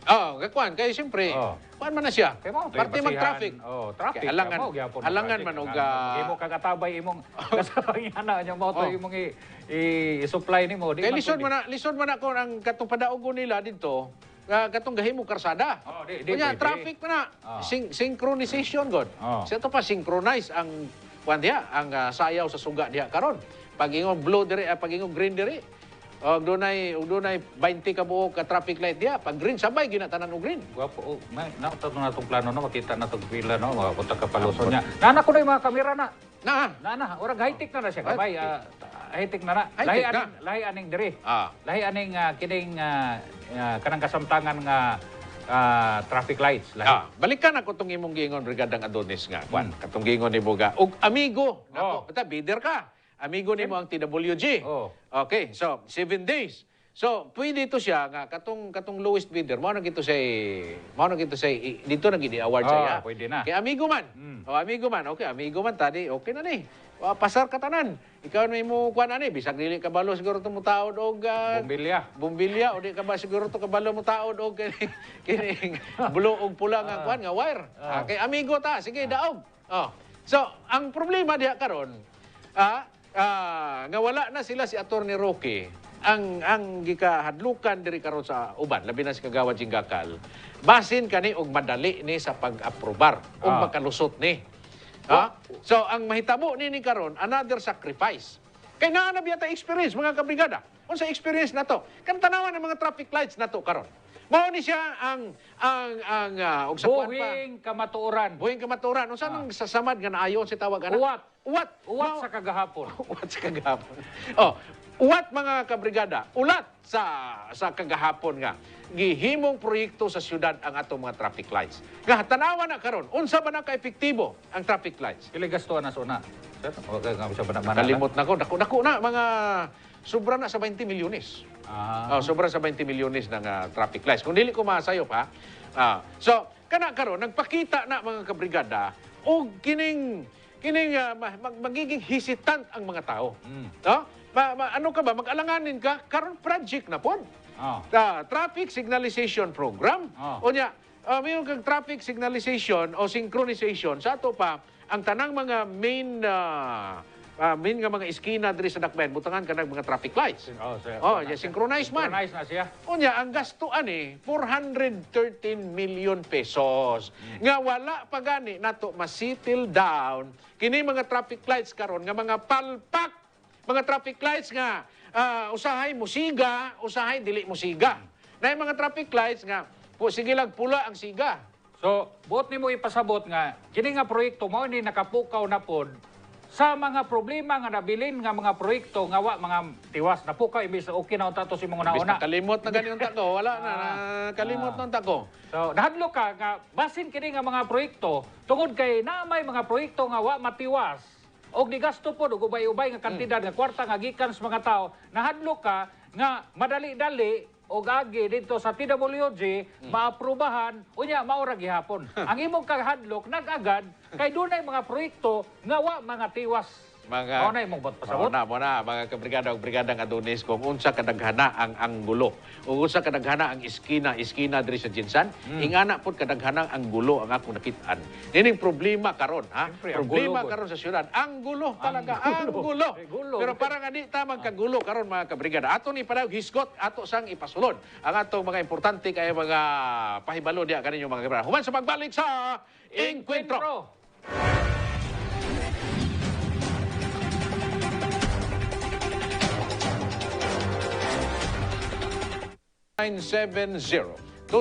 Gakwan kay siyempre. Kuan man na siya. Parte mag-traffic. Traffic. Kaya alangan, mao gyapon ang alangan project. man og imo kagatabay imong kasabangana nya mo to imong i-supply nimo. kay lisod man ako ang katong padaogon nila dito. Katong gahimo karsada. Kunya pwede. traffic pa na. Synchronization god. Sa to pa synchronize ang kuan diha, ang sayaw sa suga diha karon. Pag ingong blue diri, pag ingong green diri. Og dunay 20 ka buok ka traffic light diha. Pag green sabay ginatanan og green. Guwapo. Nato na itong plano no, makita na itong pila no, makapunta ka paluson niya. Nana ko na yung mga kamera na. Nana, orag high-tech na siya. Kabay, high-tech na. Lahi aning diri. Lahi aning kining kanang kasamtangan nga traffic lights. Balikan ako itong imong gingon, Brigadang Adonis nga. Kwan, katong gingon ni Boga. Og amigo. Nako, bidder ka. Amigo ni mo ang TWG. Okay, so 7 days. So, pwede ito siya nga katong lowest bidder. Mao na gito say dito na gid award siya. Pwede na. Kay amigo man. Amigo man. Okay, amigo man tadi. Okay na ni. Pasar ka tanan. Ikaw na mo kuan ani bisag dili ka balo siguro to mo taod og bombilya o di ka ba siguro to kabalo mo taod og kini bulo og pula nga kuan nga wire. Kay amigo ta, sige daog. So, ang problema diha karon nga wala na sila si Attorney Roque ang gikahadlukan diri karon sa uban labi na si Kagawad Jinggakal basin kani og madali ni sa pag-aprobar og makalusot ni. So ang mahitabo ni karon another sacrifice. Kay naa na biya ta experience mga kabrigada. Unsa experience nato? Kan tanawan ang mga traffic lights nato karon. Mao ni siya ang og sa kuan pa. Buhing kamatuoran. Unsa nang sasamad nga naayon si tawag ana? Uwat sa kagahapon. Uwat sa kagahapon. Uwat mga kabrigada, ulat sa kagahapon nga gihimong proyekto sa syudad ang atong mga traffic lights. Nga tanawa na karon, unsa ba na ka-epektibo ang traffic lights? Pila gasto na suna? Sir, okay nga sa banana. Kalimot na ko, dako na mga sobra na sa 20 milyones. Sobra sa 20 milyones ng traffic lights. Kung dili ko masayo pa. So, kana karon nagpakita na mga kabrigada og kining magiging hesitant ang mga tao. Ano ka ba? Mag-alanganin ka? Karon project na po. Traffic signalization program. Unya, mayroon kang traffic signalization o synchronization. Sa ato pa, ang tanang mga main nga mga iskina diri sa dakbayan, butangan ka ng mga traffic lights. Synchronize man. Synchronize na siya. Unya, ang gastuan 413 million pesos. Nga wala pa gani nato ma-settle down kini mga traffic lights karon nga mga palpak, mga traffic lights nga usahay musiga, usahay dili musiga. Na mga traffic lights nga sige lang pula ang siga. So, buot nimo ipasabot nga kini nga proyekto mao ni nakapukaw na pod sa mga problema nga nabilin nga mga proyekto nga wa mga tiwas napukaw imbis okay na unta to si mga nauna. Kalimot na gani unta ko, wala na kalimot na unta ko. So, nahadlok ka nga basin kini nga mga proyekto tungod kay naamay mga proyekto nga wa matiwas og digasto pod og ubay-ubay nga kantidad nga kwarta nga gikan sa mga tao. Nahadlok ka nga madali-dali og agi dito sa TWG maaprubahan unya mao ra gihapon. Ang imong kahadlok nag-agad kay dunay mga proyekto nga wa mga tiwas. Mao na imong pasabot. Mo na mga kabrigada ug brigadang Adonis kung unsa kadaghana ang anggulo. Ug unsa kadaghana ang iskina diri sa Jinsan, ingana pud kadaghana ang gulo ang akong nakit-an. Nining problema karon, Problema karon sa syudad, ang gulo talaga, ang gulo. Pero para nga di ta magkagulo karon mga kabrigada, ato ni padaog hisgot, ato sang ipasulod ang atong mga importante kay mga pahibalo diha kaninyo mga kabrigada. Human sa pagbalik sa Encuentro. 970-277-7730.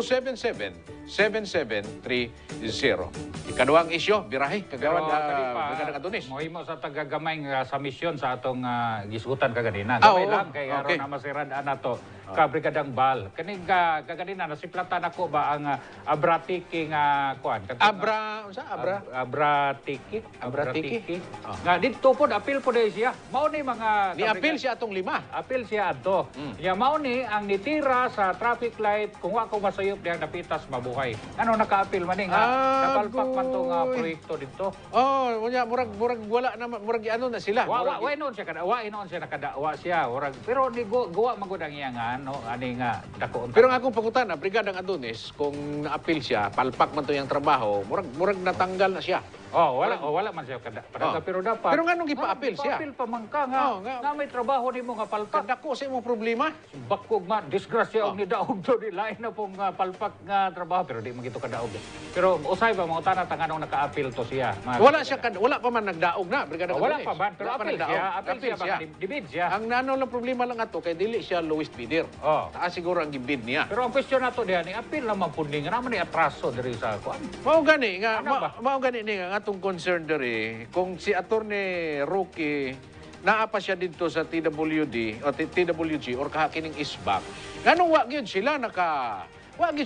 Ikaduhang isyo, birahe, kagawad Brigadang Adonis. Mohimo sa tagagamay nga sa misyon sa atong gisutan kaganina. Gamay lang kay aron na masiradaan nato ka Brigadang Bal. Kaning kaganina nasiplatan ako ba ang Abratiki nga kuan? Abra, unsa abra? Abratiki. Abratiki? Nga dito po apil po dahil siya. Mao ni mga Ni-appeal siya atong 5. apil siya adto. Ya mao ni ang nitira sa traffic light kung wa ko masayop diha napitas mabuhay. Ano naka-apil man ni nga napalpak man tong proyekto dito. Oh, unya murag wala na murag ano na sila. Wa inon siya kada wa inon siya nakadawa siya orag pero ni guwa magud ang iya nga no ani nga dako. Pero ang akong pangutana, Brigadang Adonis, kung na-appeal siya, palpak man to yung trabaho, murag natanggal na siya. Wala man siya kada. Pero dapat. Pero nga nung ipa-appeal siya? Ipa-appeal pa man ka nga. Nga may trabaho nimo nga palpak. Kadako sa imong problema. Bakog man, disgrasya og ni daog do di lain na pong palpak nga trabaho pero di man gito kadaog. Pero usay ba mga tanang tanganong naka-appeal to siya. Wala pa man nagdaog na, Brigadang Wala Adonis. pa man, pero appeal siya. Appeal siya. Dibid siya. Ang ano lang problema lang ato kay dili siya lowest bidder. Taas siguro ang gibid niya. Pero ang question nato diha ni appeal naman pud nga naman ni atraso diri sa kuan. Mao gani nga Ano ba? mao gani ni nga atong concern diri kung si Attorney Roque naa pa siya dito sa TWD o TWG or kahakining isbak. Nganong wa gyud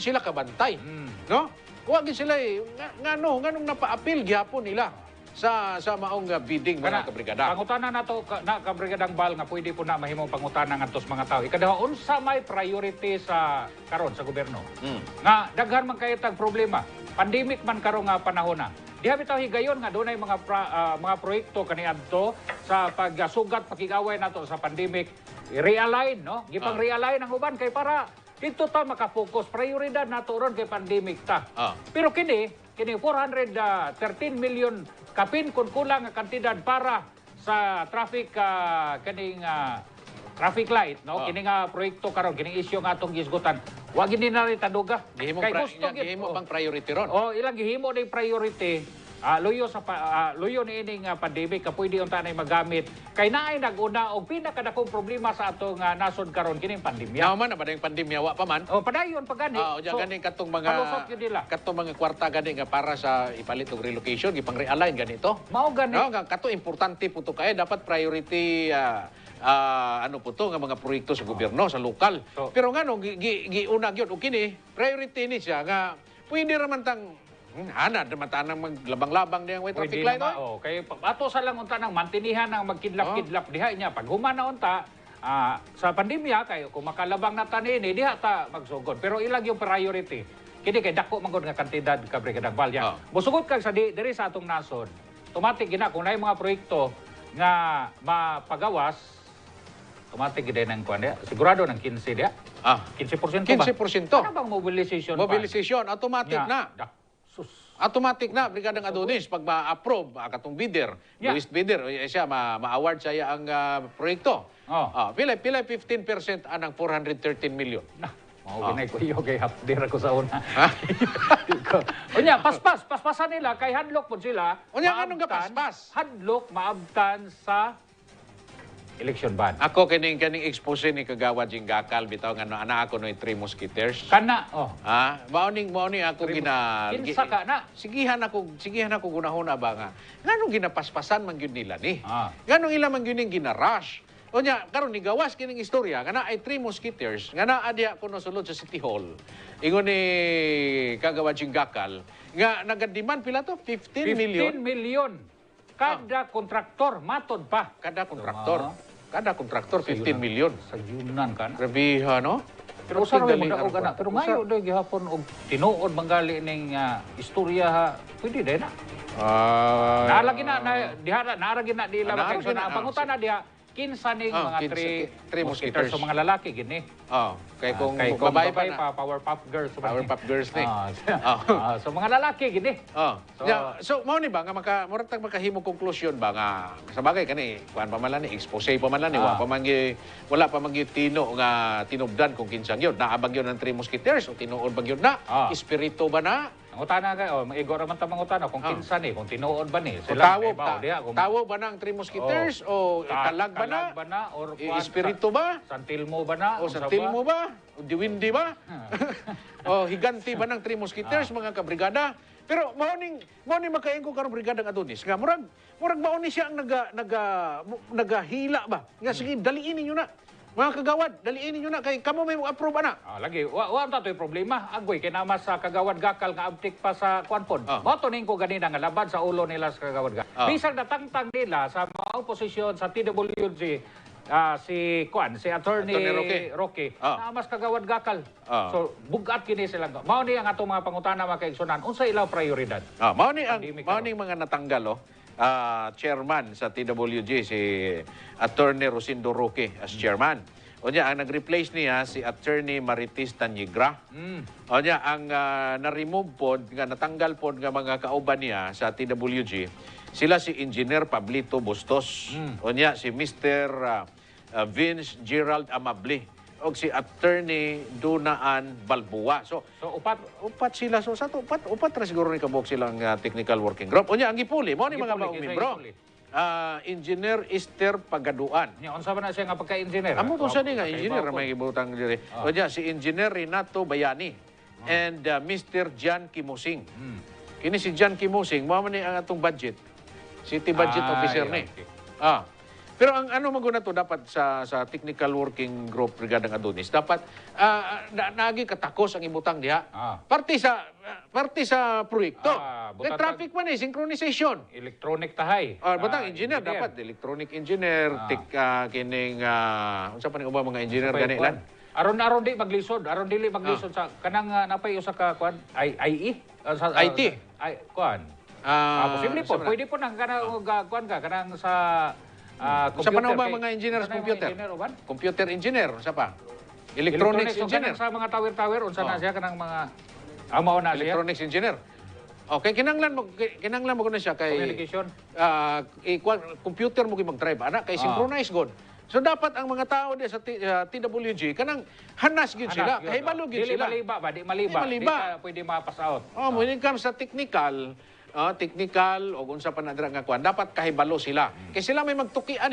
sila kabantay. No? Wa gyud sila nganong napa-appeal gyapon nila sa maong bidding mga kabrigada. Pangutana nato na kabrigadang Bal nga pwede po na mahimong pangutana ngadto sa mga tao. Ikaduha unsa may priority sa karon sa gobyerno? Nga daghan man kay tag problema. Pandemic man karon nga panahon na. Diha bitaw higayon nga dunay mga proyekto kaniadto sa pagsugat pakigaway nato sa pandemic. I-realign no? Gipang realign ang uban kay para dito ta maka-focus prioridad nato ron kay pandemic ta. Pero kini 413 million kapin kun kulang nga kantidad para sa traffic traffic light no kini nga proyekto karon kini isyu nga atong gisgutan wa gid ni nari taduga Gihimo pang priority ron. ilang gihimo ni priority luyo ni ining pandemic ka pwede unta nay magamit kay naay naguna og pinakadakong problema sa atong nasod karon kining pandemya. Naman na ba yung pandemya wa pa man? Padayon pa gani. Ganing katong palusot yun nila. mga kwarta gani nga para sa ipalit og relocation, gipang realign ganito. Mao gani. No, kato importante po to kay dapat priority ano po to nga mga proyekto sa gobyerno sa lokal. Pero ngano giuna gyud og kini priority ni siya nga pwede ra man tang hanad naman tanang maglabang-labang diyang way traffic light. Kay ato sa lang unta nang mantinihan ang magkidlap-kidlap diha niya pag humana unta sa pandemya kay kung makalabang na tanini diha ta magsugod pero ilag yung priority kini kay dako man gud nga kantidad ka Brigadang Bal. Musugod kag sa diri sa atong nasod automatic gina kung naay mga proyekto nga mapagawas automatic gid nang kuan diha sigurado ng 15 diha 15% ba 15%. ano bang mobilization Automatic na. Automatic na, Brigadang Adonis, pag ma-approve katong bidder, lowest bidder, siya, ma-award siya ang proyekto. Pila 15% anang 413 million. Ginay ko iyo kay hapdir ako sa una. Unya, paspasan nila, kay hadlok po sila. Unya, anong kapaspas? Hadlok, maabtan sa election ban. Ako kining expose ni Kagawad Jinggakal bitaw nga ana ako no 3 Musketeers. Kana Maoning ako kinsa ka na. Sigihan ako gunahon ba nga. Nganong ginapaspasan man gyud nila ni? Nganong ila man gyud ning ginarush? Unya karon ni gawas kining istorya nga ay 3 Musketeers nga naa diha kuno sulod sa City Hall. Ingon ni Kagawad Jinggakal nga nagademand pila to 15 million. 15 million. Kada kontraktor matod pa. Kada kontraktor 15 million. Sa yunan ka na. Grabe no? Pero usa ra magkaog ana. Pero mayo do gihapon og tinuod manggali ning istorya ha. Pwede din na. Naalagi na naaragi na di labang kay na pangutan na diha kinsa ning mga 3 Musketeers so mga lalaki gini. Kay kung babae pa Powerpuff Girls. Powerpuff Girls ni. So mga lalaki gini. So mao ni ba nga murag tag makahimo konklusyon ba nga sa bagay kani kuan pa man ni expose pa man ni wala pa man tino nga tinubdan kung kinsang yun. Naabag yun ng 3 Musketeers o tinuod ba yun na? Espiritu ba na? Ang utana kay maigo ra man ta mangutana kung kinsa ni, kung tinuod ba ni. Sila tawo ba ng 3 Musketeers o talag ba na? Or espiritu ba? Santilmo ba na? O Santilmo ba? O Diwindi ba? O higanti ba ng 3 Musketeers mga kabrigada? Pero mao ni makain ko karong Brigadang Adonis nga murag mao ni siya ang nagahila ba. Nga sige daliin ninyo na. Mga kagawad, daliin ninyo na kay kamo may approve ana. Lagi, wa ta to'y problema. Agoy, kinama sa kagawad gakal nga abtik pa sa kwanpon. Moto ning ko ganina nga laban sa ulo nila sa kagawad gakal. Bisag natangtang nila sa mga oposisyon sa TWG, si Attorney Roque, na mas kagawad gakal. So, bugat kini sila. Mao ni ang atong mga pangutana makaigsunan. Unsa ilaw prioridad? Mao ni mga natanggal chairman sa TWG si Attorney Rosindo Roque as chairman. O niya, ang nag-replace niya si Attorney Maritis Tanyigra. O niya, ang na-remove pod, nga natanggal pod nga mga kauban niya sa TWG, sila si Engineer Pablito Bustos. O niya, si Mr. Vince Gerald Amable. O si Attorney Dunaan Balbua. So upat sila. So sa upat ra siguro ni kabuk silang technical working group. Unya ang gipuli mo ni mga membro. Engineer Esther Pagaduan. Nya unsa man na siya nga pagka-engineer? Amo to sa ni nga engineer may gibutang diri. Unya si Engineer Renato Bayani and Mr. Jan Kimusing. Kini si Jan Kimusing mo man ni ang atong budget. City budget officer ni. Pero ang ano maguna to dapat sa technical working group Brigadang Adonis dapat naagi katakos ang ibutang diha. Parte sa proyekto. Traffic man synchronization. Electronic tahay. Butang engineer dapat electronic engineer, kining unsa pa ning ubang mga engineer gani lan. Aron di maglisod, dili maglisod sa kanang napay usa ka kuan IE IT. Kuan. Posible po. Pwede po nang kanang kuan ka kanang sa sa panahon ba mga engineers computer? Computer engineer, sa pa? Electronics engineer. Sa mga tower, unsa na siya kanang mga mao na siya. Electronics engineer. Okay, kinanglan mo na siya kay communication. Computer mo gyud mag-drive ana kay synchronize god. So dapat ang mga tao di sa TWG kanang hanas gyud sila, kay balog gyud sila. Di maliba. Di pwede ma-pass out. When it comes sa technical o unsa pa na dira nga kuan dapat kahibalo sila kay sila may magtukian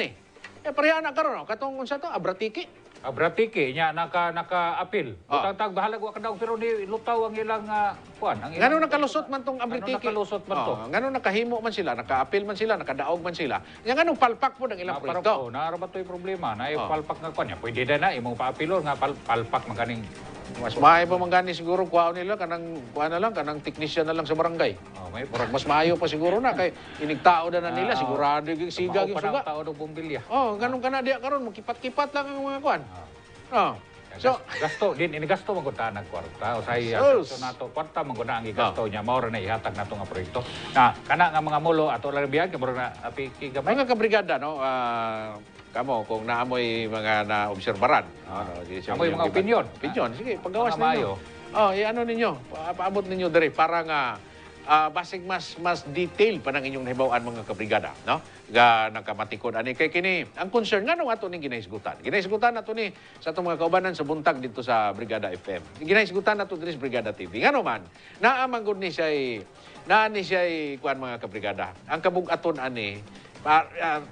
pareha na karon katong unsa to abratiki nya naka-appeal tag bahalag wa kadaog pero ni lutaw ang ilang kuan ang ngano nakalusot man tong abratiki ngano nakahimo man sila naka-appeal man sila nakadaog man sila ngano palpak po ang ilang proyekto narabatoy problema na palpak nga kuan nya pwede na imong paapilon nga palpak man kaning mas maayo pa mangani siguro kuha nila kanang technician na lang sa barangay. Mas maayo pa siguro na kay inigtao na nila sigurado gyud siga gyud suga. Tao do bombilya. Ganun kana diya karon magkipat-kipat lang ang mga kuan. So gasto din inigasto man gud nag kwarta usay nato kwarta man gud ang igasto nya mao ra na ihatag nato nga proyekto. Kana nga mga mulo ato lang biyag mura na apiki gamay. Mga kabrigada kamo kung naamoy mga naobserbaran. Amoy mga opinion. Sige, paggawas ninyo. Ano ninyo, paabot ninyo diri para nga basig mas detail pa ng inyong nahibawan mga kabrigada, no? Ga nakamatikod ani kay kini. Ang concern ngano ato ning ginahisgutan. Ginahisgutan nato ni sa atong mga kaubanan sa buntag dito sa Brigada FM. Ginahisgutan nato diri sa Brigada TV. Ngano man, naa man gud ni siya kuan mga kabrigada. Ang kabug-aton ani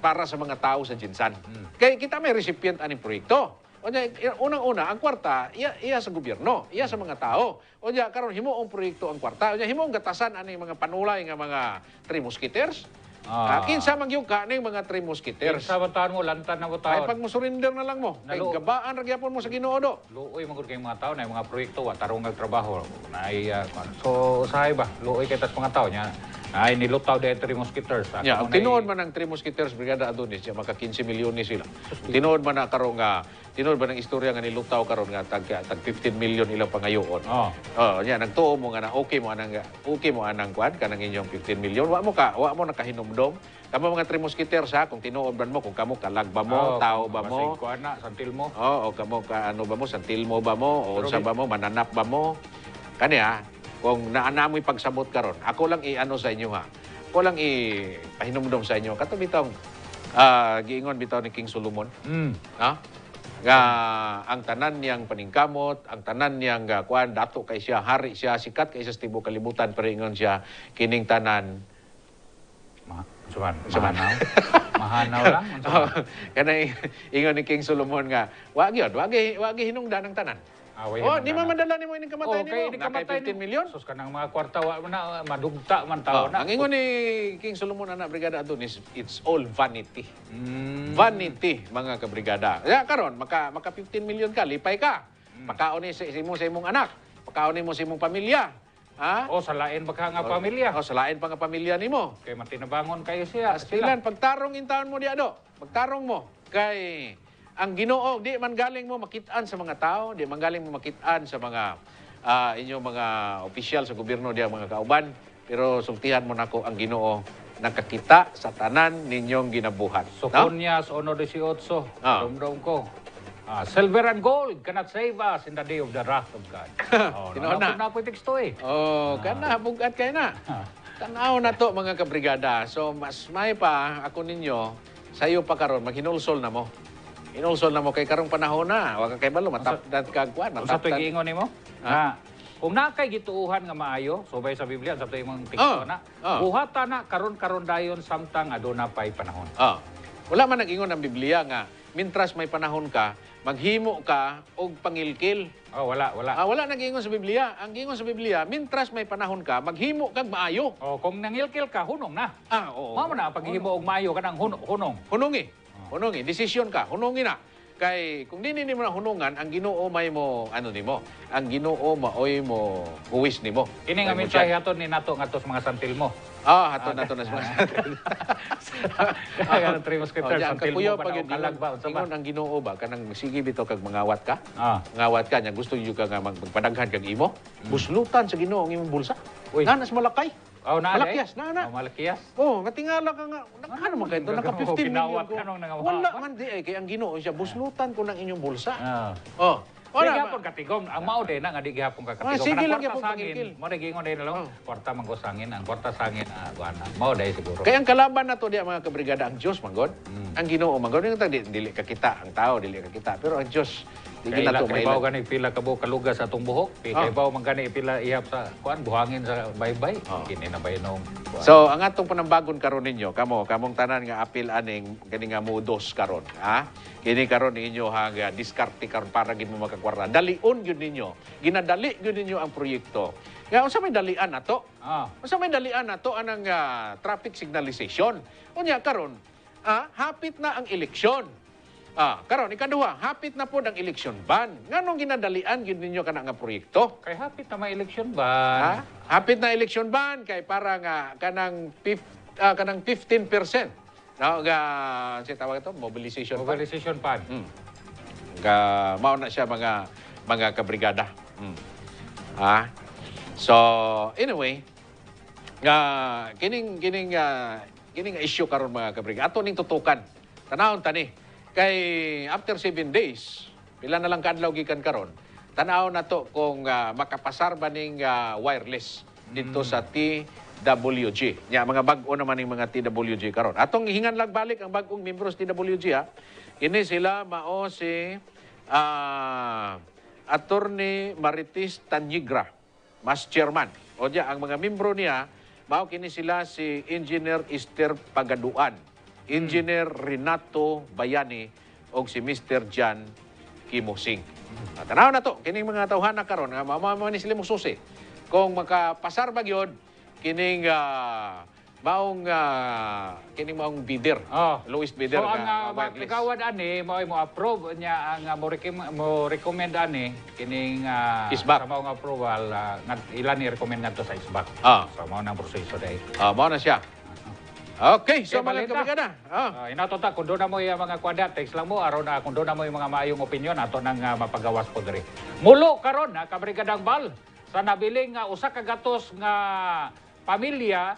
para sa mga tao sa Jinsan. Kaya kita may recipient aning proyekto. Unang-una, ang kwarta, iya sa gobyerno, iya sa mga tao. O diya, karon himo ang proyekto ang kwarta. O diya, himo ang gatasan aning mga panulay nga mga Three Musketeers. Kinsa magyug ka ning mga Three Musketeers. Kinsa bataon mo, lantan na bataon. Ay, pag mo surrender na lang mo. Kay gabaan ra gyapon mo sa Ginoo do. Luoy magud kay mga tao na mga proyekto wa tarong nagtrabaho. So usahay ba? Luoy kay tas mga tao nya. Ay nilutaw dahil Three Musketeers. Ang tinuod man ang Three Musketeers Brigada Adonis, maka 15 milyon ni sila. Tinuod man na karong tinuod ba ng istorya nga nilutaw karon nga tag 15 million ilang pangayoon. Nagtuo mo nga na okay mo anang kuan kanang inyong 15 million. Wa mo nakahinumdom. Kamo mga Three Musketeers kung tinuod man mo kung kamo kalag ba mo, tao ba mo, santil mo. Kamo ka ano ba mo, santil mo ba mo, o unsa ba mo, mananap ba mo. Kani kung naanamoy pagsabot karon, ako lang i-ano sa inyo ha. Ako lang i-pahinumdom sa inyo. Kato bitong giingon bitaw ni King Solomon. Nga ang tanan niyang paningkamot, ang tanan niyang kuan dato kay siya, hari siya, sikat kay sa tibuok kalibutan, pero ingon siya kining tanan Mahanaw lang. Kanang ingon ni King Solomon nga, wagi hinungdan ang tanan. Di madala ni mo ining kamatay nimo. Nakay 15 million. Sus kanang mga kwarta wa na madugta man tawo na. Ang ingon ni King Solomon anak Brigada Adonis, it's all vanity. Vanity mga kabrigada. Ya karon maka 15 million ka, lipay ka. Pakaon ni sa imong anak, pakaon mo sa imong pamilya. Ha? O sa lain baka nga pamilya. O sa lain pa nga pamilya nimo. Kay matinabangon kayo siya. Astilan pagtarong intawon mo diya do. Pagtarong mo kay ang Ginoo di man galing mo makitaan sa mga tao, di man galing mo makitaan sa mga inyong mga opisyal sa gobyerno diya mga kauban, pero sultihan mo nako ang Ginoo nakakita sa tanan ninyong ginabuhat. Sofonias 1:18. Dumdum ko. Silver and gold cannot save us in the day of the wrath of God. Tinoon na. Na po teksto eh. Kana bugat kay na. Tanaw na to mga kabrigada. So mas may pa ako ninyo sayo pa karon maghinulsol na mo. Inulsol na mo kay karong panahon na. Wa ka kay balo matapdan kag kuan. Sa tuig ingon nimo? Kung nakay gituuhan nga maayo, subay sa Biblia sa imong teksto na. Buhata na karon dayon samtang aduna pay panahon. Wala man nag-ingon ang Biblia nga mintras may panahon ka, maghimo ka og pangilkil. Wala. Wala nag-ingon sa Biblia. Ang ingon sa Biblia, mintras may panahon ka, maghimo kag maayo. Kung nangilkil ka, hunong na. Oo. Mao na paghimo og maayo kanang hunong. Hunongi, desisyon ka, hunongi na. Kay kung dili nimo na hunungan, ang Ginoo may mo nimo. Ang Ginoo maoy mo huwis nimo. Kini nga mensahe aton ni nato ngadto sa mga santil mo. Hato na to na sa mga santil. Kaya tri mosquitoes santil mo pag kalag ba unsa ba? Ingon ang Ginoo ba kanang sige bitaw kag mangawat ka? Ngawat ka nya gusto gyud ka nga magpadaghan kag imo. Buslutan sa Ginoo ang imong bulsa. Uy. Nanas malakay. Malakias. Malakias. Matingala ka nga. Nakano man kayo? Naka 15 million ko. Wala man di ay kay ang Ginoo siya. Buslutan ko ng inyong bulsa. Di gihapon katigom. Ang mao din nga di gihapon ka katigom. Sige lang kwarta gyapon pagilkil. Mo na gingon din lang. Kwarta manggosangin ang kwarta sangin guana. Mao day siguro. Kaya ang kalaban nato diya mga kabrigada ang Dios manggod. Ang Ginoo manggod yung dili ka kita, ang tao dili ka kita. Pero ang Dios Kay ibaw gani pila kabo kalugas sa atong buhok. Kay ibaw man gani pila ihap sa kuan buhangin sa baybay. Kini na baynong. So ang atong panambagon karon ninyo kamong tanan nga apil aning kini nga modos karon, Kini karon ninyo nga diskarte karon para gid mo makakwarta. Dalion gyud ninyo. Ginadali gyud ninyo ang proyekto. Nga unsa may dalian nato? Unsa may dalian nato anang traffic signalization. Unya karon, hapit na ang eleksyon. Karon ikaduha, hapit na po ang election ban. Nganong ginadalian gyud ninyo kana nga proyekto? Kay hapit na may election ban. Hapit na election ban kay para nga kanang 15%. Si tawag ito, mobilization ban. Mao na siya mga kabrigada. So anyway, kining issue karon mga kabrigada. Ato ning tutukan. Tanawon tani. Kay after 7 days, pila na lang kadlaw gikan karon, tanaw na to kung makapasar ba ning wireless dito sa TWG. Nya mga bag-o naman ning mga TWG karon. Atong hingan lang balik ang bag-ong membro sa TWG Kini sila mao si Attorney Marites Tanyigra, mas chairman. O diya ang mga membro niya mao kini sila si Engineer Esther Pagaduan, Engineer Renato Bayani o si Mr. Jan Kimosing. Tanaw na to, kining mga tawhana karon nga mao ni sila mususi. Kung makapasar ba gyud kining maong bidder. Lowest bidder. So ang magkawad ani mo approve niya ang mo recommend ani kining isbak. Sa maong approval nga ilan ni recommend ngadto sa isbak. So mao nang proseso day. Mao na siya. Okay, so mga kabrigada. Inato ta kung doon na mo yung mga kwada, text lang mo, aron na kung doon na mo yung mga maayong opinion, ato nang mapagawas po diri. Mulo karon kabrigadang bal, sa nabiling usa ka gatos nga pamilya,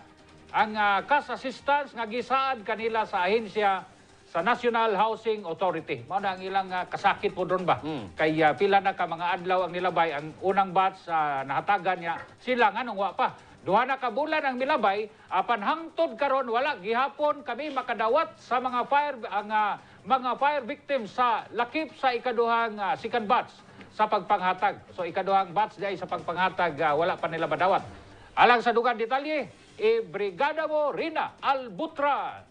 ang cash assistance nga gisaad kanila sa ahensya sa National Housing Authority. Mao na ang ilang kasakit po doon ba? Kay pila na ka mga adlaw ang nilabay, ang unang batch nahatagan niya, sila nga nung wa pa. Duha na ka bulan ang milabay, apan hangtod karon wala gihapon kami makadawat sa mga fire victims sa lakip sa ikaduhang second batch sa pagpanghatag. So ikaduhang batch diay sa pagpanghatag wala pa nila madawat. Alang sa dugang detalye, Brigada mo Rina Albutra.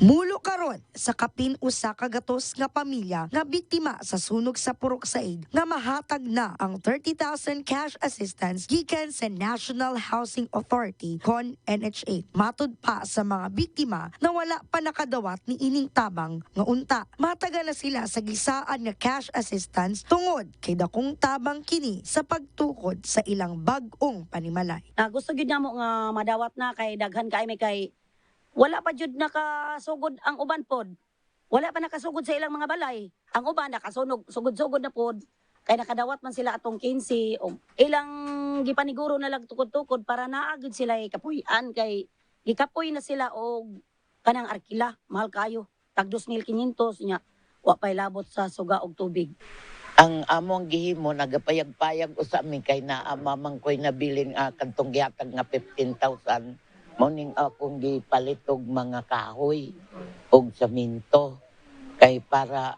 Mulo karon sa kapin usa ka gatos nga pamilya nga biktima sa sunog sa Purok Said nga mahatag na ang 30,000 cash assistance gikan sa National Housing Authority kon NHA. Matud pa sa mga biktima na wala pa nakadawat ni ining tabang nga unta. Mataga na sila sa gisaan nga cash assistance tungod kay dakong tabang kini sa pagtukod sa ilang bag-ong panimalay. Gusto gyud namo nga madawat na kay daghan kay may kay wala pa jud nakasugod ang uban pod. Wala pa nakasugod sa ilang mga balay. Ang uban nakasunog, sugod-sugod na pod. Kay nakadawat man sila atong 15 o ilang gipaniguro na lang tukod-tukod para naagid sila kapuy-an kay gikapoy na sila og kanang arkila, mahal kayo. Tag 2,500 nya. Wa pay labot sa suga og tubig. Ang among gihimo nagapayag-payag usa mi kay naa mamang koy nabilin kadtong gihatag nga 15,000. Morning akong gipalitog mga kahoy og saminto kay para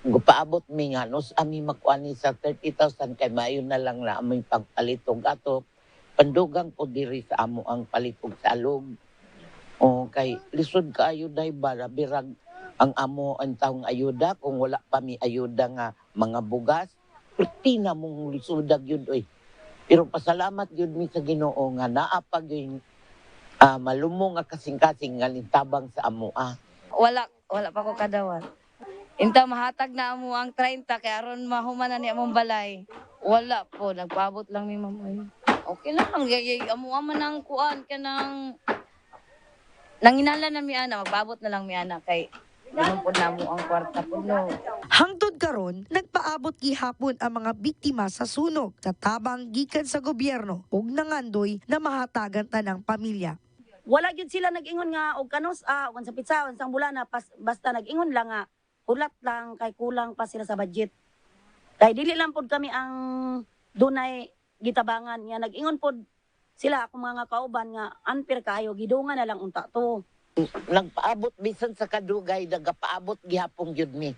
gupaabot mi nga nos ami makuani sa 30,000 kay maayo na lang na amoy pagpalitog ato pandugang ko diri sa amo ang palitog sa alog o kay lisod kaayo day bara birag ang amo ang taong ayuda kung wala pa mi ayuda nga mga bugas pertina mong lisodag yun oy pero pasalamat yun mi sa Ginoo nga naa pa gyud malumong nga kasing-kasing nga lintabang sa amoa. Wala pa ko kadawat. Inta mahatag na amo ang 30 kay aron mahuman na ni among balay. Wala po, nagpaabot lang mi mamoy. Okay na lang, amuha man ang kuan kanang nanginala na mi ana, magpaabot na lang mi ana kay Ganun po na mo ang kwarta po, no. Hangtod karon, nagpaabot gihapon ang mga biktima sa sunog sa tabang gikan sa gobyerno ug nangandoy na mahatagan tanang pamilya. Wala gyud sila nag-ingon nga og kanos wan sa pitsa wan sang bulana basta nag-ingon lang nga ulat lang kay kulang pa sila sa budget. Kay dili lang pod kami ang dunay gitabangan nga nag-ingon pod sila akong mga kauban nga unfair kayo gidungan na lang unta to. Nagpaabot bisan sa kadugay, nagapaabot gihapon gyud mi.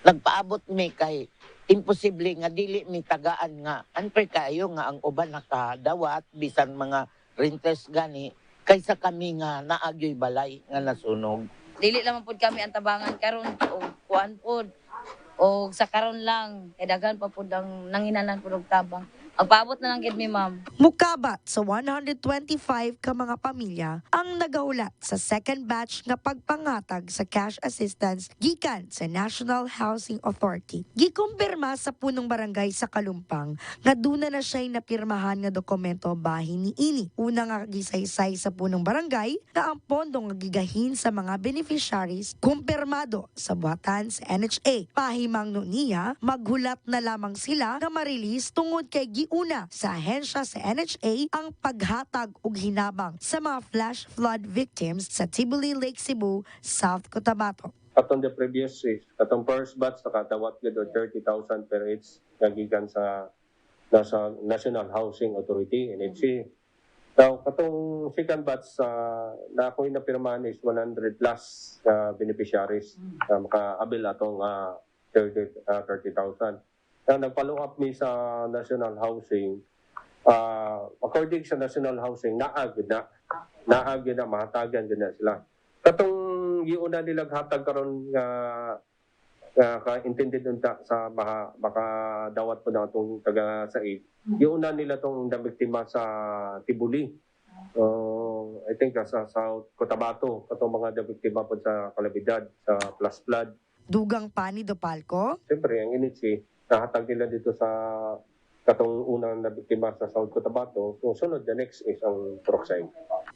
Nagpaabot mi kay imposible nga dili mi tagaan nga unfair kayo nga ang uban nakadawat bisan mga renters gani kaysa kami nga naagyoy balay nga nasunog. Dili lamang pod kami ang tabangan karon o kuan pod o sa karon lang kay daghan pa pod ang nanginanan pod og tabang. Agpaabot na lang gid mi, ma'am. Mukabat sa 125 ka mga pamilya ang nagahulat sa second batch nga pagpangatag sa cash assistance gikan sa National Housing Authority. Gikumpirma sa punong barangay sa Kalumpang nga duna na siya'y napirmahan nga dokumento bahin ni ini. Una nga gisaysay sa punong barangay na ang pondo nga gigahin sa mga beneficiaries kumpirmado sa buhatan sa NHA. Pahimang no niya, maghulat na lamang sila nga marilis tungod kay una sa ahensya sa NHA ang paghatag ug hinabang sa mga flash flood victims sa Tibuli, Lake Cebu, South Cotabato. Katong the previous week, katong first batch nakadawat gid og 30,000 per each gikan sa National Housing Authority NHA. Now, katong second batch na ako'y napirmahan is 100 plus beneficiaries na maka-abil atong 30,000. Nag-follow up ni sa National Housing, according sa National Housing, naagid na, mahatagan gid na sila. Katong giuna nila hatag karon nga ka-intended unta sa baka dawat po na itong taga Said. Giuna nila tong nabiktima sa Tibuli. I think sa South Cotabato, katong mga nabiktima po sa Calabidad, sa Plus Flood. Dugang pa ni Dopalco. Siyempre, ang initsi, nahatag nila dito sa katong unang nabiktima sa South Cotabato. So, sunod, the next is ang Purok-Said.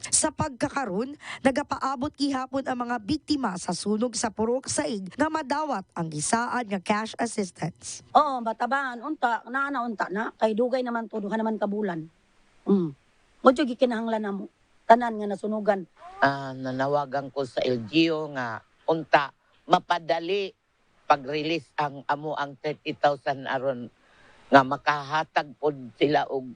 Sa pagkakaroon, nagapaabot gihapon ang mga biktima sa sunog sa Purok-Said na madawat ang gisaan nga cash assistance. Oo, batabangan unta na kay dugay naman to duha naman kabulan. Modyo gikinahanglan namo tanan nga nasunugan. Nanawagan ko sa LGU nga unta mapadali pag-release ang amo ang 30,000 aron nga makahatag pod sila og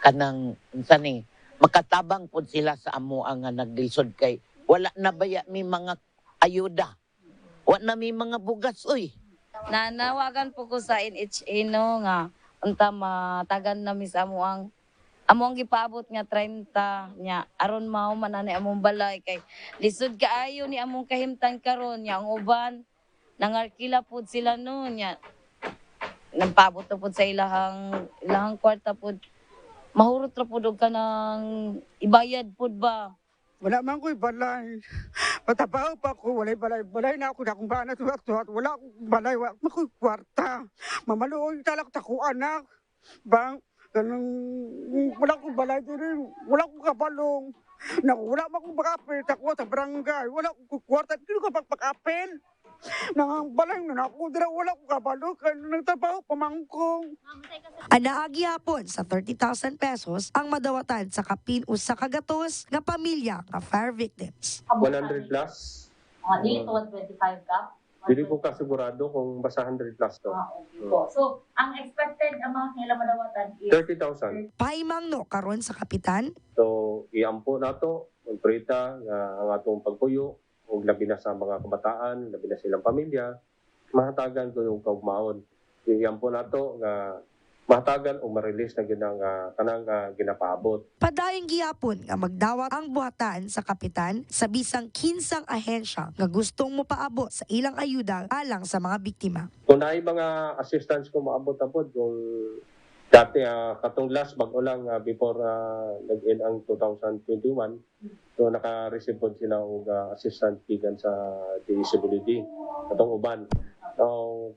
kanang unsa ni makatabang pod sila sa amo ang nga naglisod kay wala na baya mi mga ayuda, wala na mi mga bugas oy. Nanawagan po ko sa NHA no nga unta matagan na mi sa amo ang Amo ang gipaabot nga 30 nya aron mao man ani among balay kay lisod kaayo ni among kahimtang karon nya ang uban nangarkila pud sila noon nya nagpaabot na pud sa ilahang kwarta pud mahurot ra pud og kanang ibayad pud ba. Wala man ko'y balay. Patabaho pa ko, walay balay. Balay na ako na kung baan na tuwat-tuwat. Wala akong balay, wala akong kwarta. Mamaluoy talak tako anak. Bang, ganun, wala akong balay din. Wala akong kabalong. Wala man akong makapil. Tako sa barangay. Wala akong kwarta. Hindi ko pagpakapil. Nang balay na ako dira, wala akong kabalo. Kaya nagtabaho pamangkong. Anaagi hapon sa 30,000 pesos ang madawatan sa kapin o sa kagatos nga pamilya nga fire victims. 100 plus. Dili to 25 ka? Hindi ko kasigurado kung basta 100 plus to. Okay po. So, ang expected amount nila madawatan is 30,000. Pahimangno karon sa kapitan, So, iampo na to, magprita nga ang atong pagpuyo, o labi na sa mga kabataan, labi na silang pamilya, mahatagan ko yung kaugmaon. Iampo na to nga mahatagan o ma-release na ginang kanang ginapaabot. padayong gihapon nga magdawat ang buhatan sa kapitan sa bisang kinsang ahensya nga gustong mopaabot sa ilang ayuda alang sa mga biktima. Kung naay mga assistance ko maabot-abot, kung dati katong last bago lang before nag-end ang 2021, so naka-receive po sila og assistance gikan sa DSWD katong uban. So,